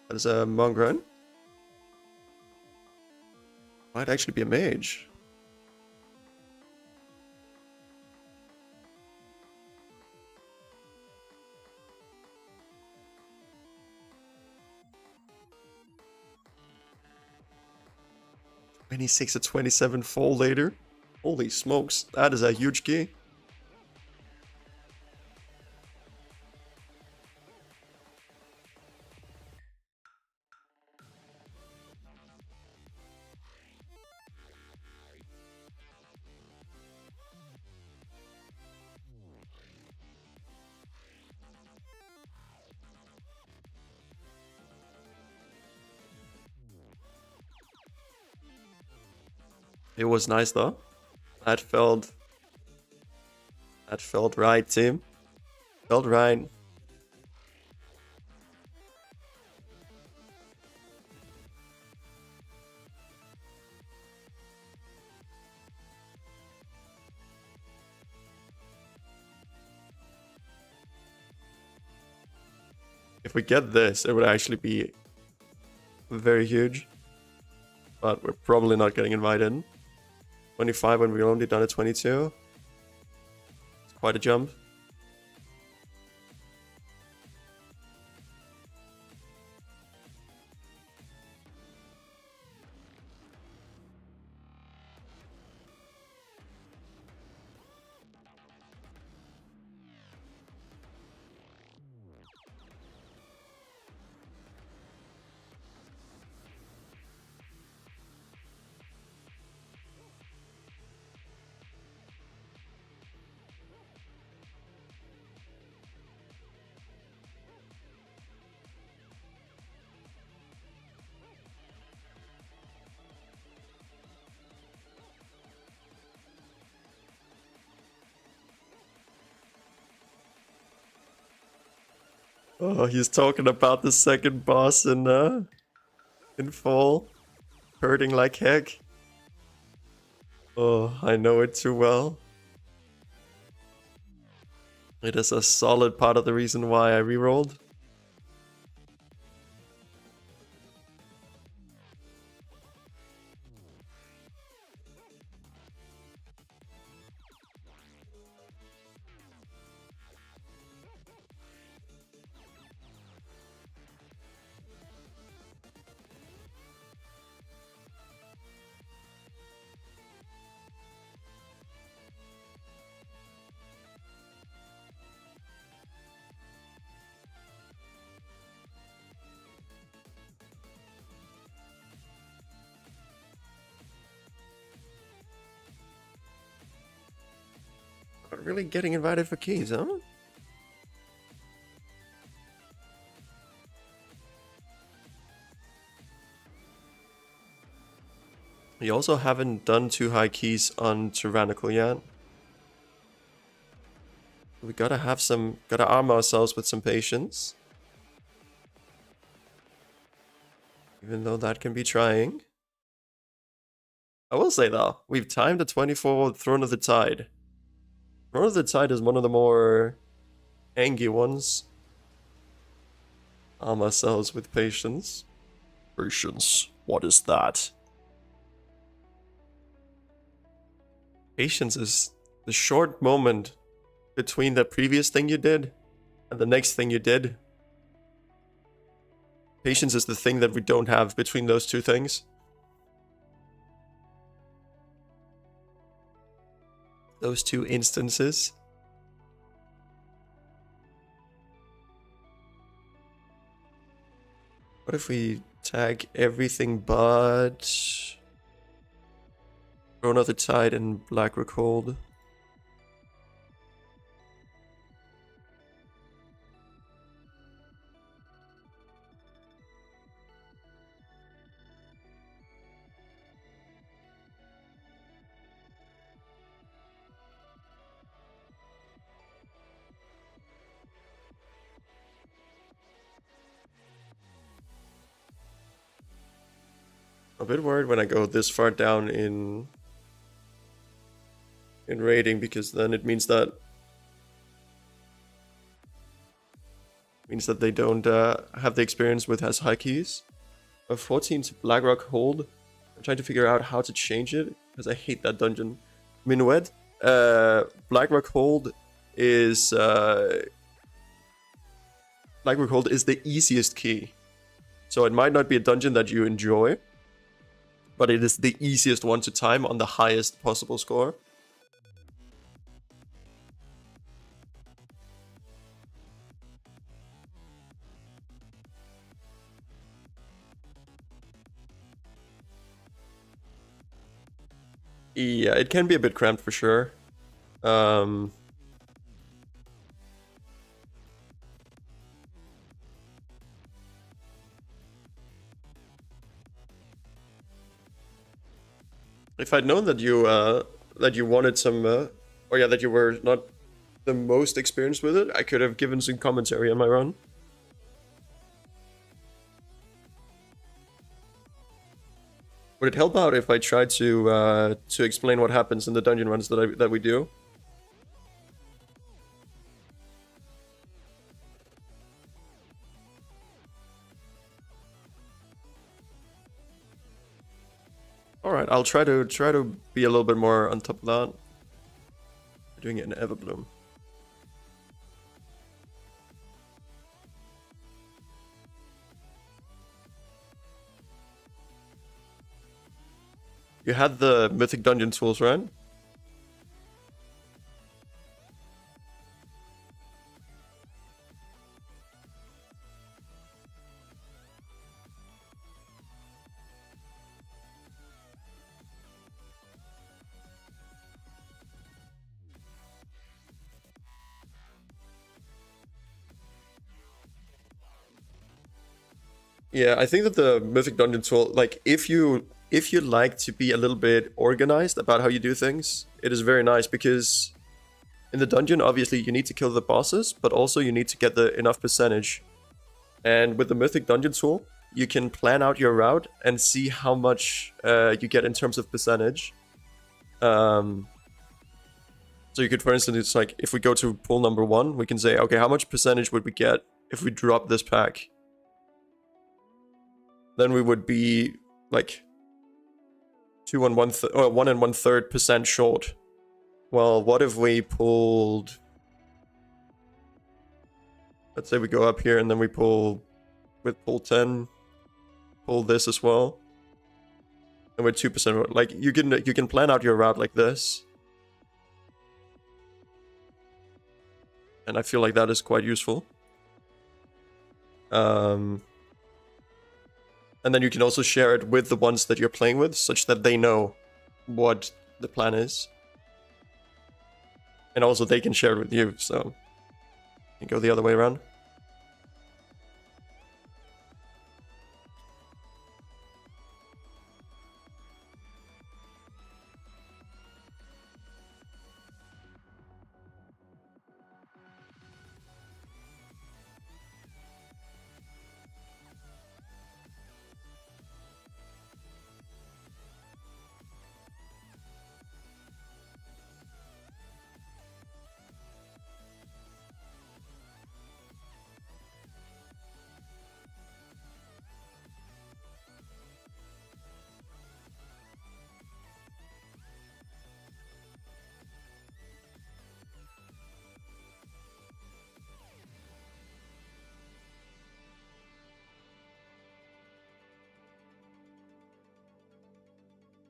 That is a mongrel. Might actually be a mage. (26 to 27 fall later. Holy smokes, that is a huge key. It was nice though. That felt right, team. Felt right. If we get this, it would actually be very huge. But we're probably not getting invited. 25 when we've only done a 22. It's quite a jump. Oh, he's talking about the second boss in fall. Hurting like heck. Oh, I know it too well. It is a solid part of the reason why I rerolled. Really getting invited for keys, huh? We also haven't done 2 high keys on Tyrannical yet. We gotta arm ourselves with some patience. Even though that can be trying. I will say though, we've timed the 24 Throne of the Tide. Throne of the Tide is one of the more angry ones. Arm ourselves with patience. Patience, what is that? Patience is the short moment between the previous thing you did and the next thing you did. Patience is the thing that we don't have between those two things. Those two instances. What if we tag everything but Throne of the Tide and Black Rockhold? A bit worried when I go this far down in rating, because then it means that they don't have the experience with has high keys. A 14 to Blackrock hold. I'm trying to figure out how to change it because I hate that dungeon. Minuet. Blackrock hold is the easiest key. So it might not be a dungeon that you enjoy, but it is the easiest one to time on the highest possible score. Yeah, it can be a bit cramped for sure. If I'd known that you wanted some, or yeah, that you were not the most experienced with it, I could have given some commentary on my run. Would it help out if I tried to explain what happens in the dungeon runs that we do? All right, I'll try to be a little bit more on top of that. We're doing it in Everbloom. You had the Mythic Dungeon tools, right? Yeah, I think that the Mythic Dungeon tool, like, if you like to be a little bit organized about how you do things, it is very nice, because in the dungeon, obviously, you need to kill the bosses, but also you need to get the enough percentage. And with the Mythic Dungeon tool, you can plan out your route and see how much you get in terms of percentage. So you could, for instance, it's like, if we go to pool number 1, we can say, okay, how much percentage would we get if we drop this pack? Then we would be like 1 1/3% short. Well, what if we pulled, let's say we go up here and then we pull with pull 10, pull this as well, and we're 2%. Like, you can plan out your route like this, and I feel like that is quite useful. And then you can also share it with the ones that you're playing with, such that they know what the plan is. And also they can share it with you, so you go the other way around.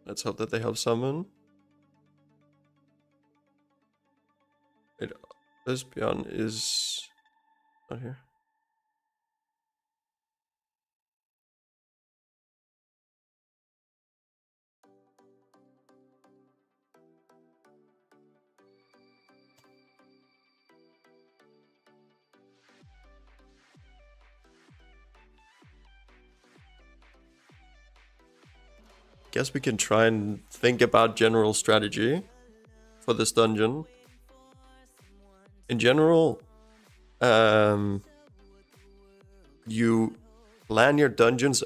Let's hope that they help summon. Wait, this Bjorn is not here. Guess we can try and think about general strategy for this dungeon. In general, you plan your dungeons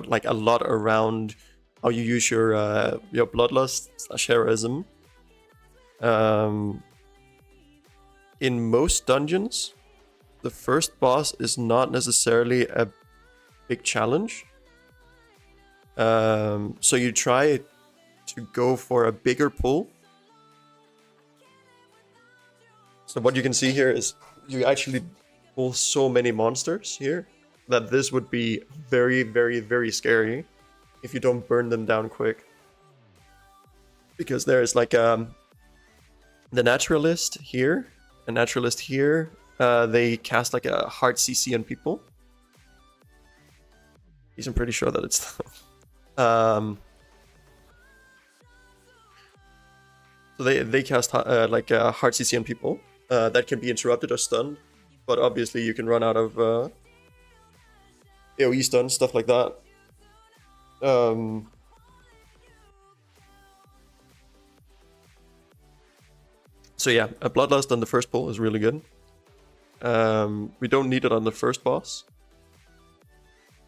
like a lot around how you use your bloodlust / heroism. In most dungeons, the first boss is not necessarily a big challenge. So you try to go for a bigger pull. So what you can see here is you actually pull so many monsters here that this would be very, very, very scary if you don't burn them down quick. Because there's like the naturalist here, a naturalist here. They cast like a hard CC on people. I'm pretty sure that it's so they cast like a hard CC on people that can be interrupted or stunned, but obviously you can run out of AoE stun, stuff like that. So yeah, a bloodlust on the first pull is really good. We don't need it on the first boss.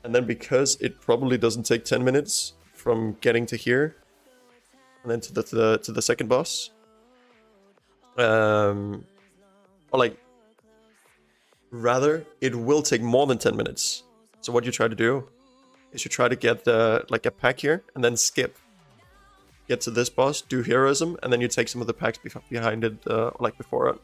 And then because it probably doesn't take 10 minutes from getting to here and then to the second boss, or like rather it will take more than 10 minutes. So what you try to do is you try to get like a pack here and then skip, get to this boss, do heroism, and then you take some of the packs behind it, like before it.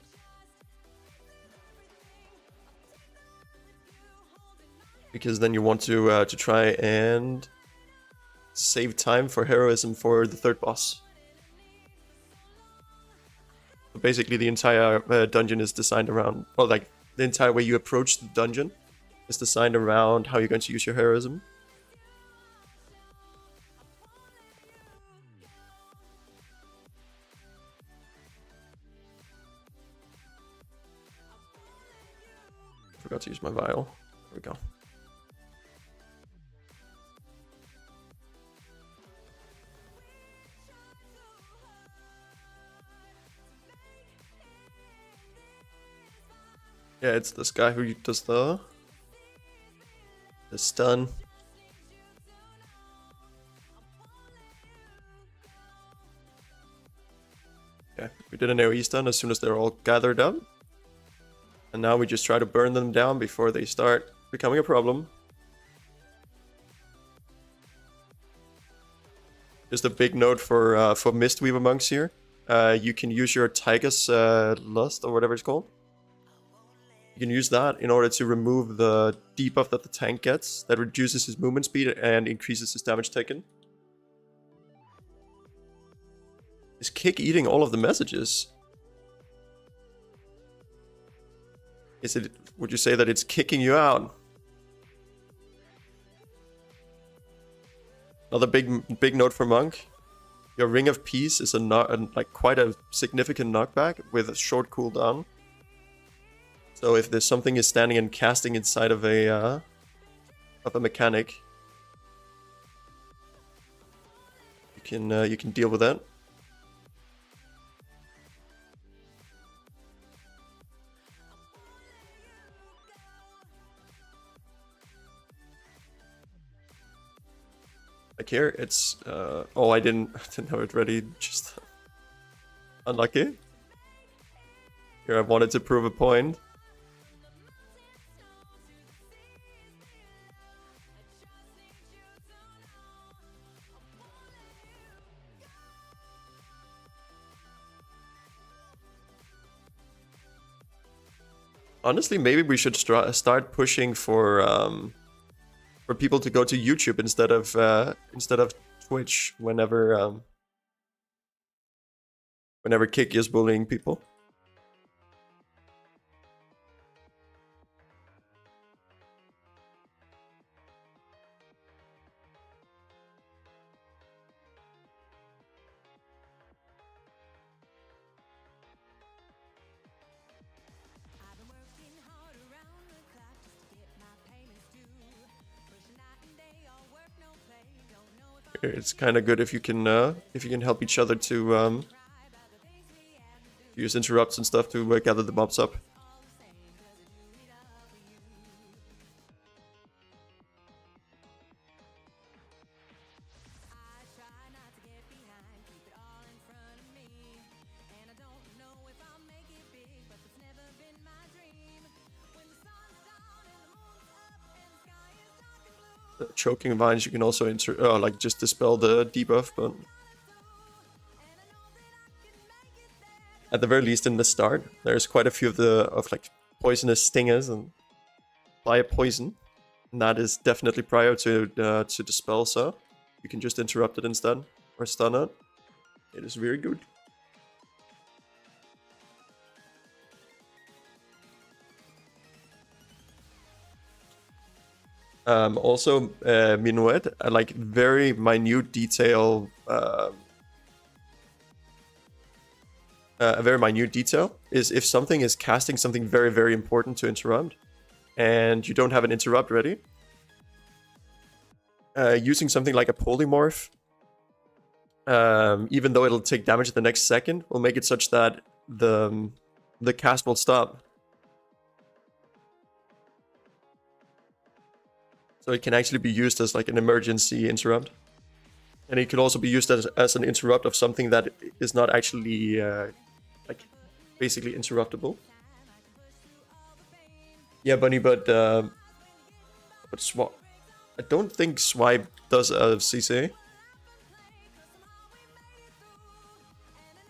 Because then you want to try and save time for heroism for the third boss. So basically the entire dungeon is designed around, or like the entire way you approach the dungeon is designed around how you're going to use your heroism. Forgot to use my vial. There we go. Yeah, it's this guy who does the stun. Yeah, we did an AoE stun as soon as they're all gathered up. And now we just try to burn them down before they start becoming a problem. Just a big note for Mistweaver monks here. You can use your Tiger's Lust or whatever it's called. You can use that in order to remove the debuff that the tank gets. That reduces his movement speed and increases his damage taken. Is Kick eating all of the messages? Is it? Would you say that it's kicking you out? Another big note for Monk. Your Ring of Peace is like quite a significant knockback with a short cooldown. So if there's something is standing and casting inside of a mechanic, you can deal with that. Like here, it's oh, I didn't have it ready. Just unlucky. Here, I wanted to prove a point. Honestly, maybe we should start pushing for people to go to YouTube instead of Twitch whenever Kick is bullying people. It's kind of good if you can help each other to use interrupts and stuff to gather the mobs up. Choking vines, you can also like just dispel the debuff, but at the very least in the start, there's quite a few of like poisonous stingers and fire poison, and that is definitely prior to dispel, so you can just interrupt it instead or stun it. It is very good. Also, Minuet, like very minute detail. A very minute detail is if something is casting something very, very important to interrupt, and you don't have an interrupt ready, using something like a polymorph, even though it'll take damage the next second, will make it such that the cast will stop. So it can actually be used as like an emergency interrupt. And it can also be used as an interrupt of something that is not actually like basically interruptible. Yeah, Bunny, but Swipe. I don't think Swipe does a CC.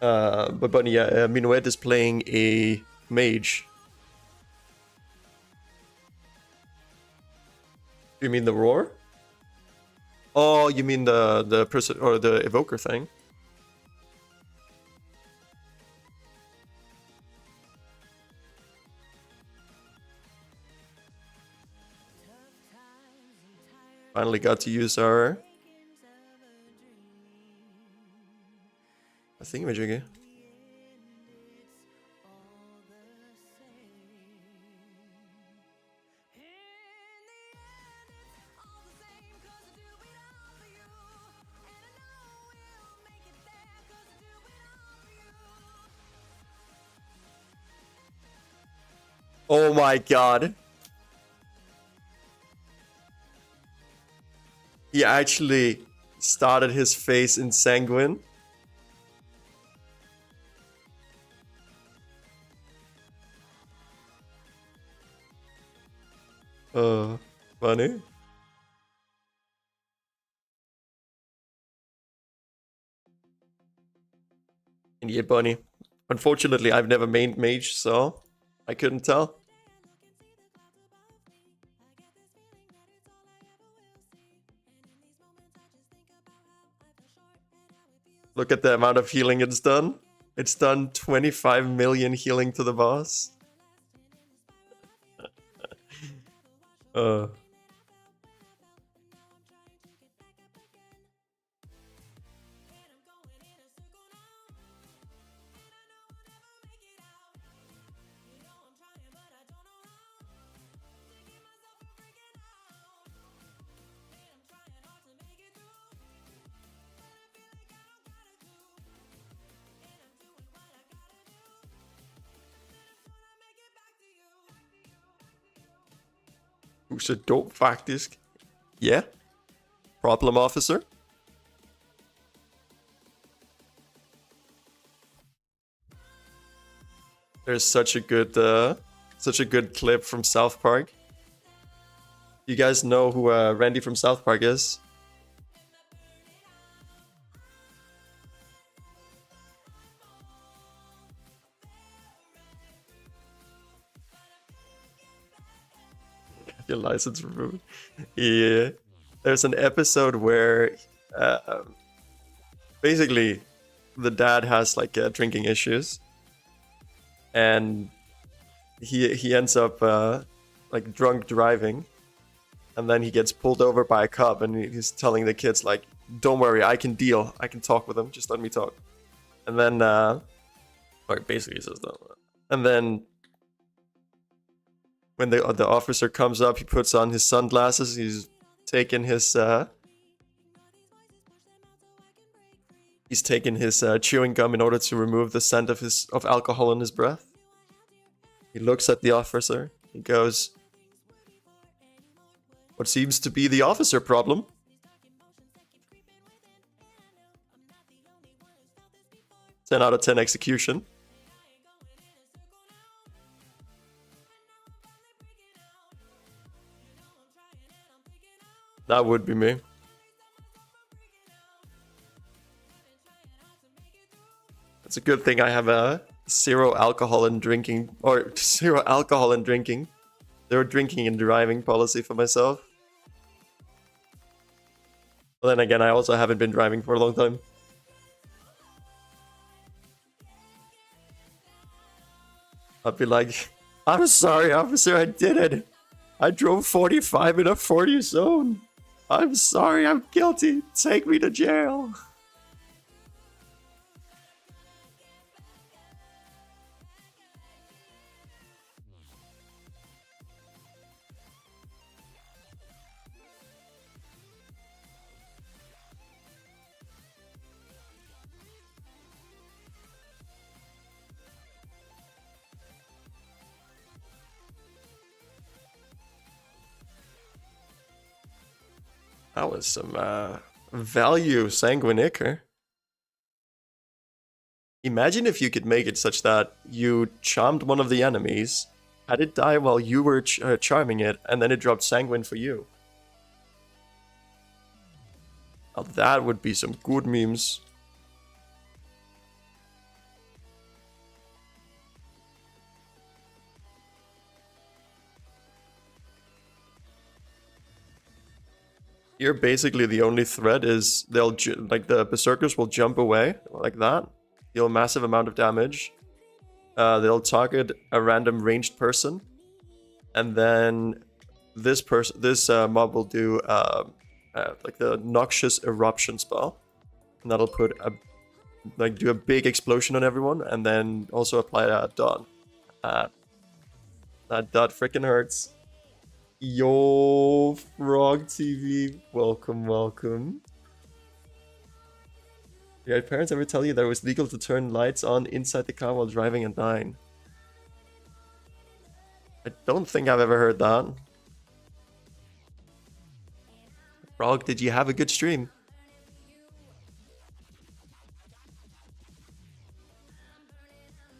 But Bunny, yeah, Minuet is playing a mage. You mean the roar? Oh, you mean the person or the evoker thing? Finally got to use our thingamajiggy. Oh my god. He actually started his face in Sanguine. Funny. And yeah, Bunny. Unfortunately, I've never mained mage, so I couldn't tell. Look at the amount of healing it's done. It's done 25 million healing to the boss. Who's a dope faktisk? Yeah? Problem officer? There's such a good clip from South Park. You guys know who Randy from South Park is? Your license removed. Yeah. There's an episode where basically the dad has like drinking issues, and he ends up like drunk driving, and then he gets pulled over by a cop, and he's telling the kids like, "Don't worry, I can deal. I can talk with him. Just let me talk." And then, or basically he says that. And then when the officer comes up, he puts on his sunglasses. He's taken his chewing gum in order to remove the scent of alcohol in his breath. He looks at the officer. He goes, "What seems to be the officer problem?" 10 out of 10 execution. That would be me. It's a good thing I have a zero alcohol and drinking and driving policy for myself. But then again, I also haven't been driving for a long time. I'd be like, "I'm sorry, officer, I did it. I drove 45 in a 40 zone. I'm sorry, I'm guilty. Take me to jail." That was some value sanguinicker. Imagine if you could make it such that you charmed one of the enemies, had it die while you were charming it, and then it dropped sanguine for you. Now that would be some good memes. Here, basically, the only threat is like the berserkers will jump away like that, deal a massive amount of damage. They'll target a random ranged person, and then this mob will do like the noxious eruption spell, and that'll put do a big explosion on everyone, and then also apply a dot. That dot freaking hurts. Yo, Frog TV, welcome, welcome. Did your parents ever tell you that it was legal to turn lights on inside the car while driving at 9? I don't think I've ever heard that. Frog, did you have a good stream?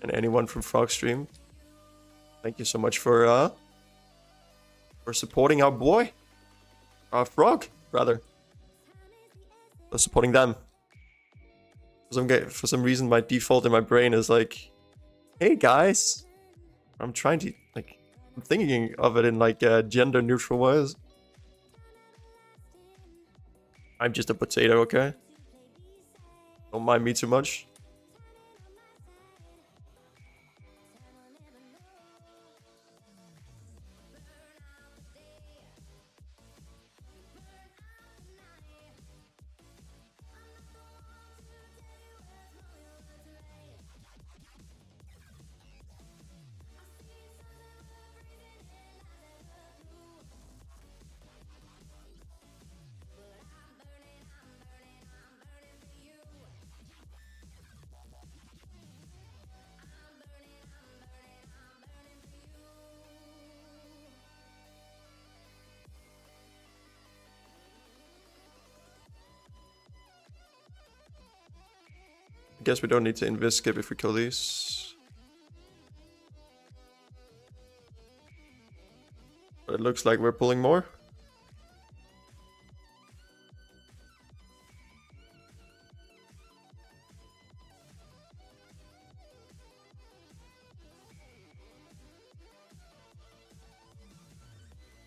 And anyone from Frog stream, thank you so much for supporting our boy. Our Frog, rather. For supporting them. For some reason, my default in my brain is like, "Hey guys." I'm trying to, like, I'm thinking of it in like gender neutral ways. I'm just a potato, okay? Don't mind me too much. guess we don't need to invis skip if we kill these. But it looks like we're pulling more.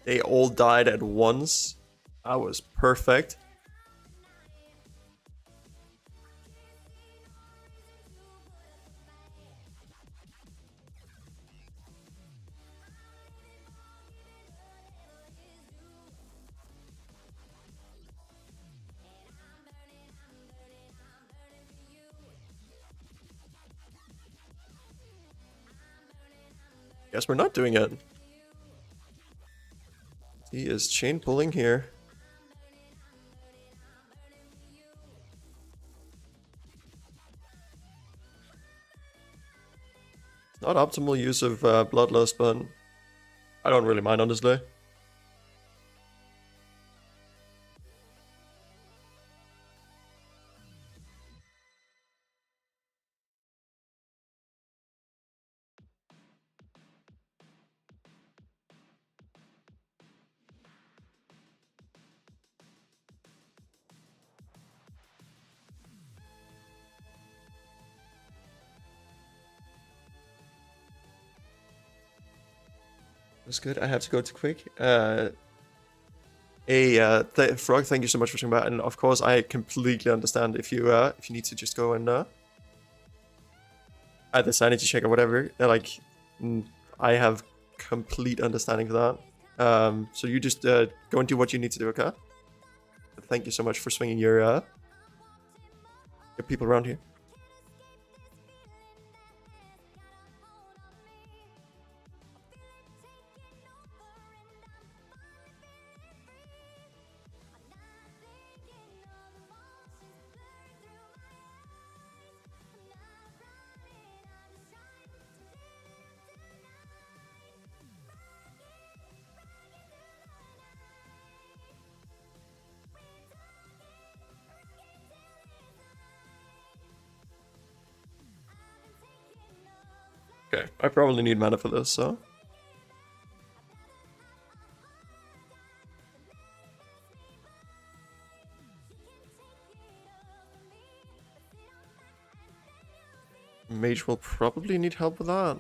They all died at once. That was perfect. Guess we're not doing it. He is chain pulling here. It's not optimal use of Bloodlust, but I don't really mind, honestly. That's good. I have to go too quick. Frog, thank you so much for showing that. And of course, I completely understand if you need to just go and add the sanity check or whatever. I have complete understanding for that. So you just go and do what you need to do, okay? But thank you so much for swinging your people around here. Okay, I probably need mana for this, so. Mage will probably need help with that.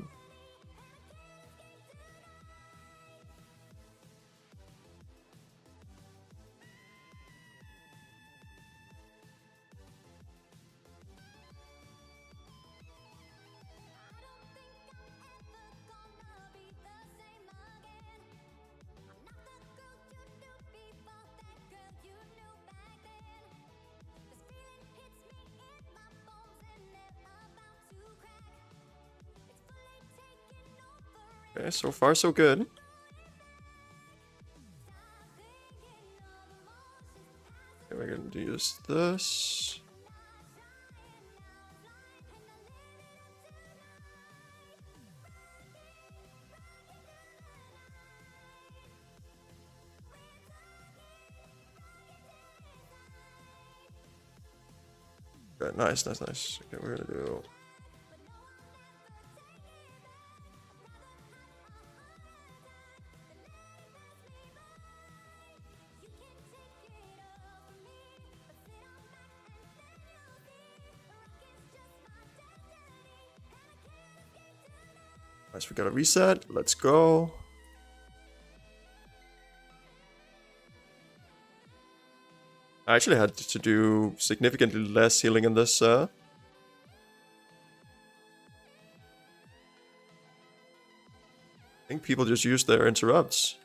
Okay, so far so good. Okay, we're gonna use this. Okay, nice. Okay, we're gonna do. Nice, we got a reset. Let's go. I actually had to do significantly less healing in this. I think people just use their interrupts.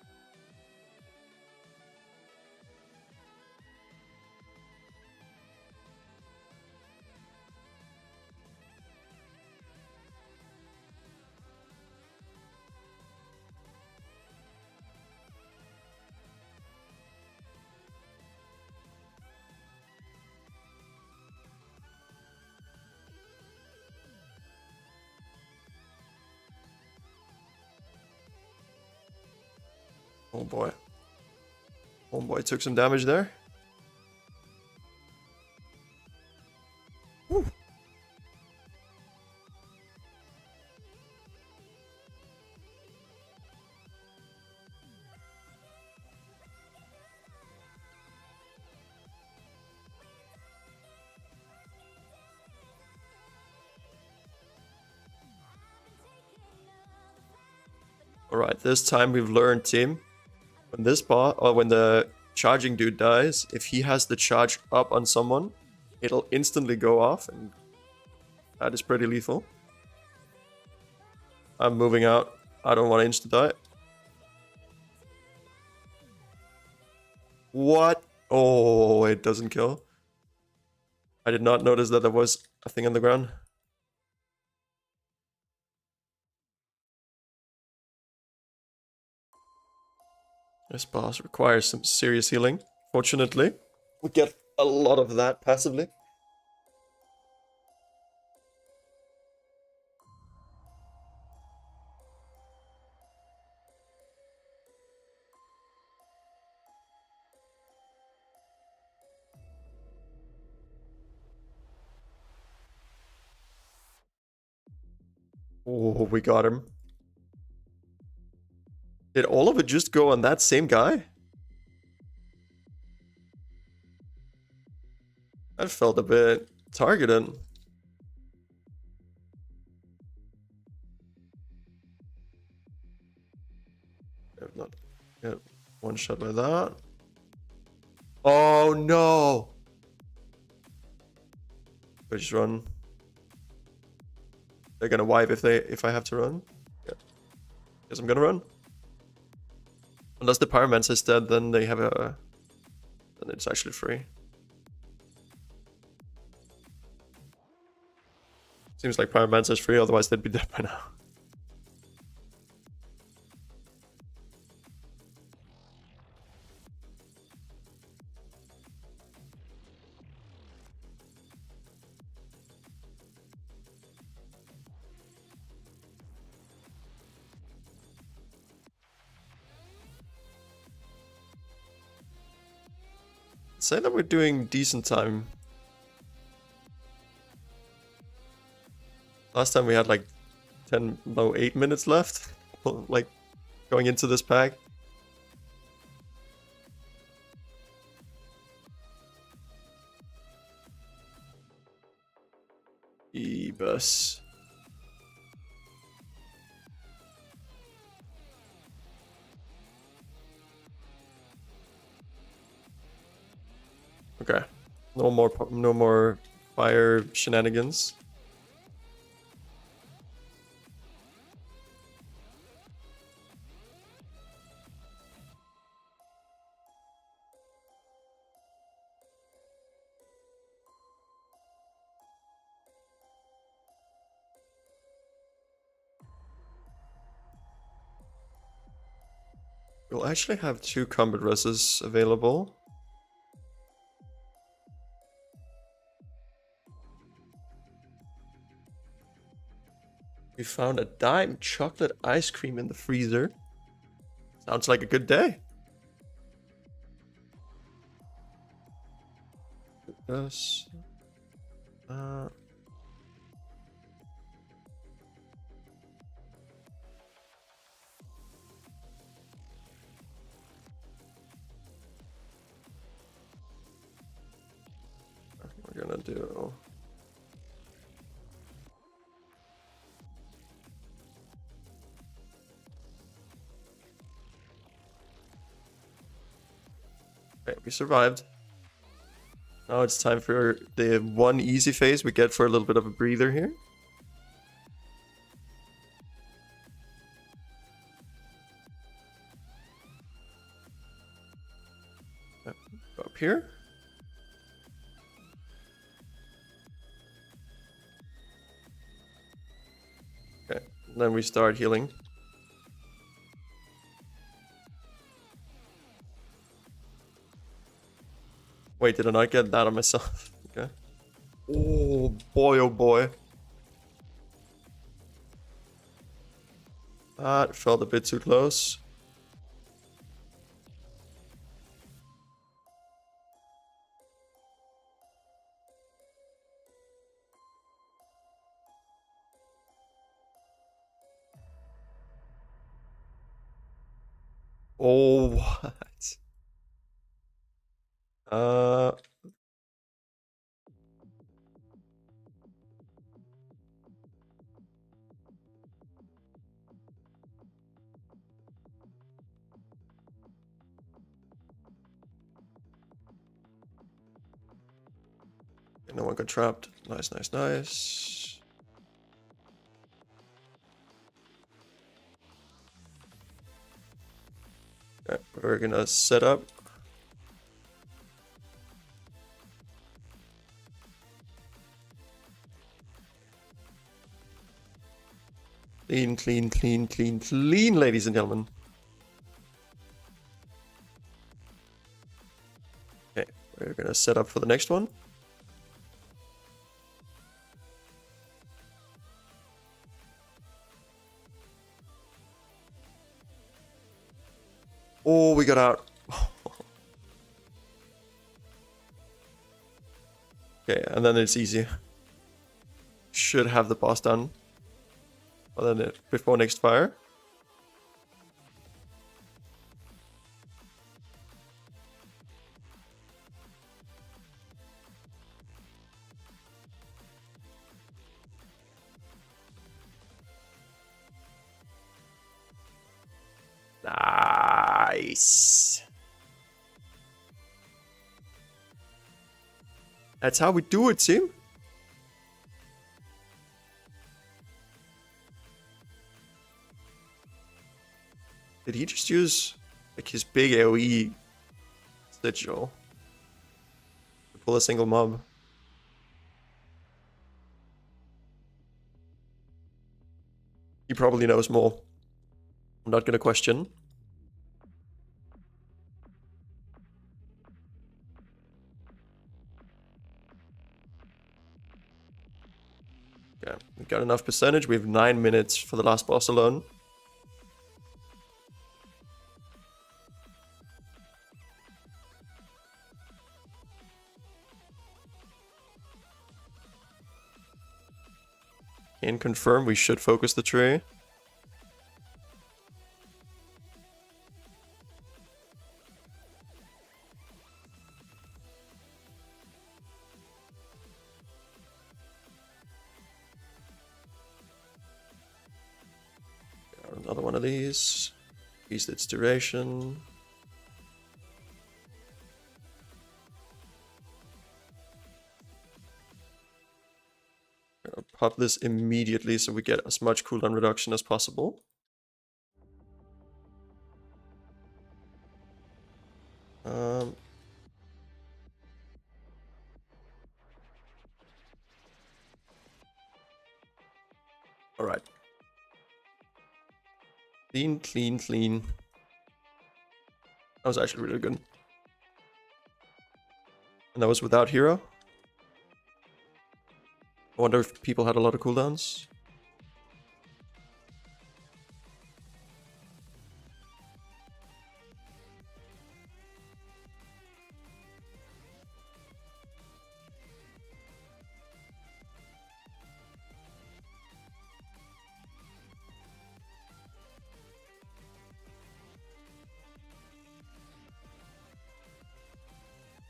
Oh boy. Homeboy took some damage there. Woo. Alright, this time we've learned, team. When this boss, or when the charging dude dies, if he has the charge up on someone, it'll instantly go off, and that is pretty lethal. I'm moving out. I don't want Inch to die. What? Oh, it doesn't kill. I did not notice that there was a thing on the ground. This boss requires some serious healing. Fortunately, we get a lot of that passively. Oh, we got him. Did all of it just go on that same guy? That felt a bit targeted. If not get one shot by that. Oh no! I just run. They're gonna wipe if I have to run. Yeah. Guess I'm gonna run. Unless the Pyromancer is dead, then they have a... then it's actually free. Seems like Pyromancer is free, otherwise they'd be dead by now. Say that we're doing decent time. Last time we had like 10, no, 8 minutes left. Like, going into this pack. E-bus. Okay. No more fire shenanigans. We'll actually have 2 combat reses available. We found a dime chocolate ice cream in the freezer. Sounds like a good day. Yes. We're gonna do... Okay, we survived. Now it's time for the one easy phase we get for a little bit of a breather here. Go up here. Okay, then we start healing. Wait, did I not get that on myself? Okay. Oh boy, oh boy. That felt a bit too close. Oh, what? Okay, no one got trapped. Nice, nice, nice. Okay, we're gonna set up. Clean, clean, clean, clean, clean, ladies and gentlemen. Okay, we're gonna set up for the next one. Oh, we got out. Okay, and then it's easy. Should have the boss done. But then before next fire. Nice. That's how we do it, team. Did he just use like his big AoE sigil to pull a single mob? He probably knows more. I'm not gonna question. Yeah, we got enough percentage. We have 9 minutes for the last boss alone. Can confirm we should focus the tree. Another one of these. Increase its duration. Gonna pop this immediately so we get as much cooldown reduction as possible. All right. Clean, clean, clean. That was actually really good. And that was without hero. I wonder if people had a lot of cooldowns.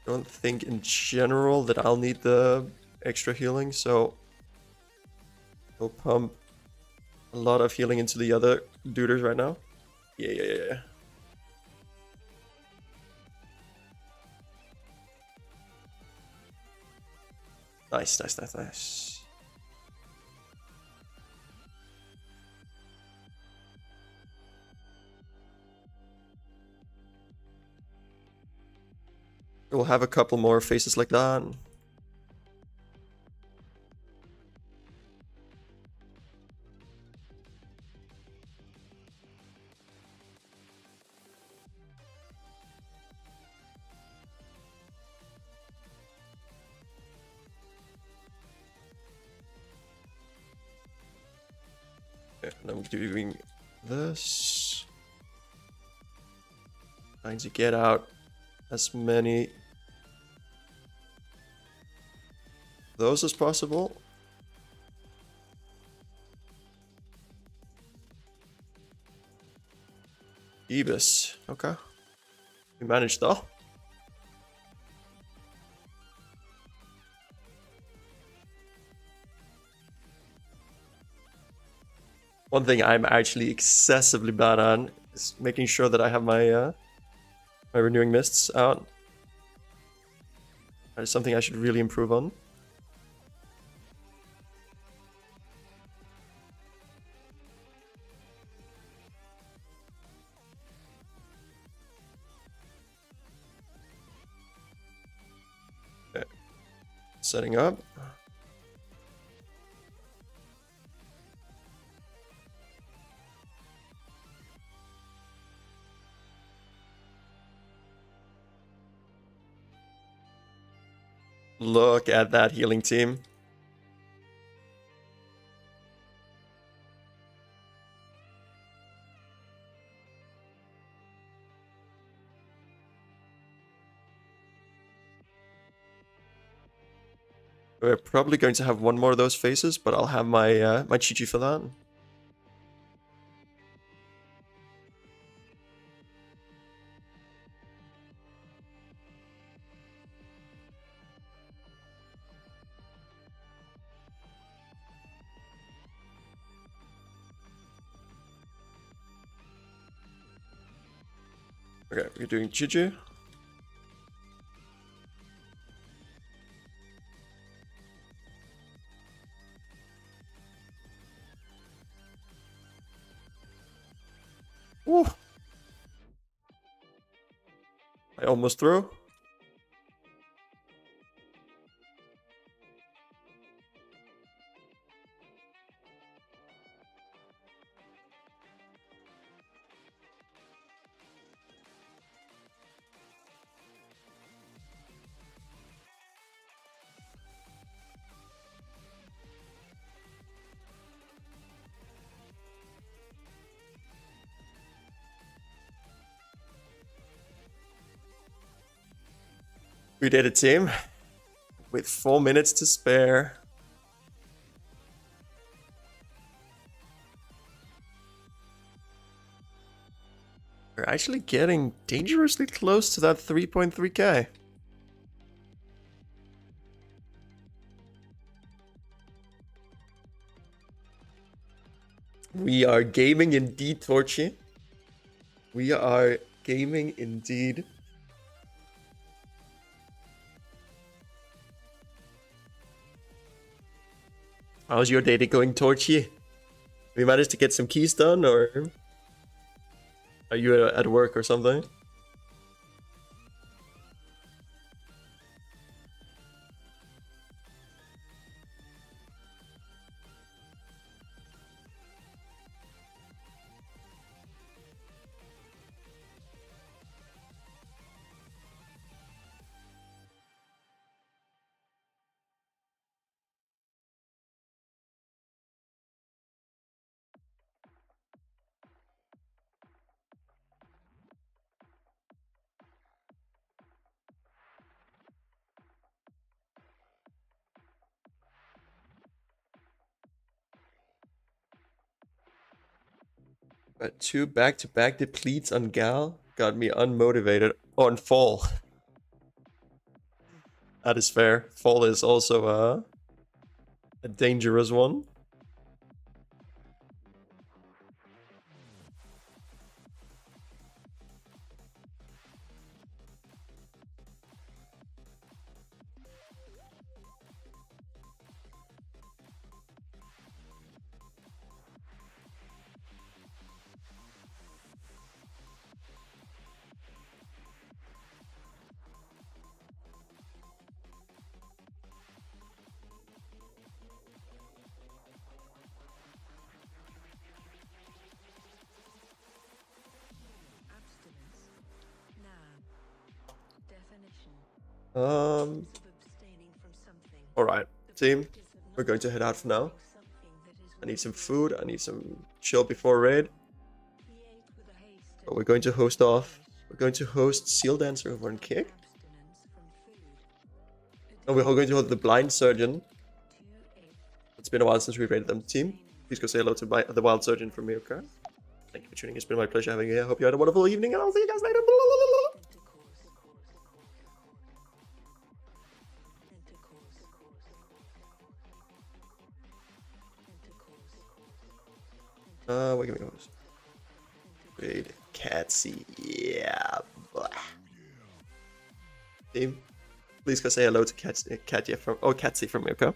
I don't think in general that I'll need the extra healing, so we'll pump a lot of healing into the other duders right now. Yeah. Nice. We'll have a couple more faces like that. Okay, and I'm doing this. Trying to get out as many those as possible. Ibis. Okay. We managed though. One thing I'm actually excessively bad on is making sure that I have my my renewing mists out. That is something I should really improve on. setting up. Look at that healing team. We're probably going to have one more of those phases, but I'll have my my Chi-Chi for that. Okay, we're doing Chi-Chi. Woo! I almost threw. We did it, team. With 4 minutes to spare. We're actually getting dangerously close to that 3.3k. We are gaming indeed, Torchy. We are gaming indeed. How's your day going, Torchy? We managed to get some keys done, or are you at work or something? But 2 back-to-back depletes on Gal got me unmotivated on Fall. That is fair. Fall is also a dangerous one. Alright, team. We're going to head out for now. I need some food, I need some chill before raid. But we're going to host off. We're going to host Seal Dancer over on Kick. And we're going to host the Blind Surgeon. It's been a while since we raided them, team. Please go say hello to the Wild Surgeon from me, okay? Thank you for tuning in. It's been my pleasure having you here. I hope you had a wonderful evening, and I'll see you guys later. What can we host? Raid Catsy, yeah. Blah. Team, please go say hello to Katya from Catsy from me, okay?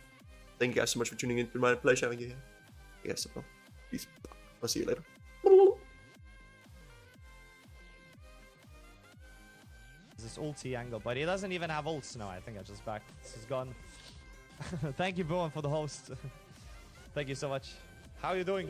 Thank you guys so much for tuning in. It's been my pleasure having you here. You guys so well. Peace. I'll see you later. This ulti angle, but he doesn't even have ults now. I think I just backed. This is gone. Thank you, Bowen, for the host. Thank you so much. How are you doing?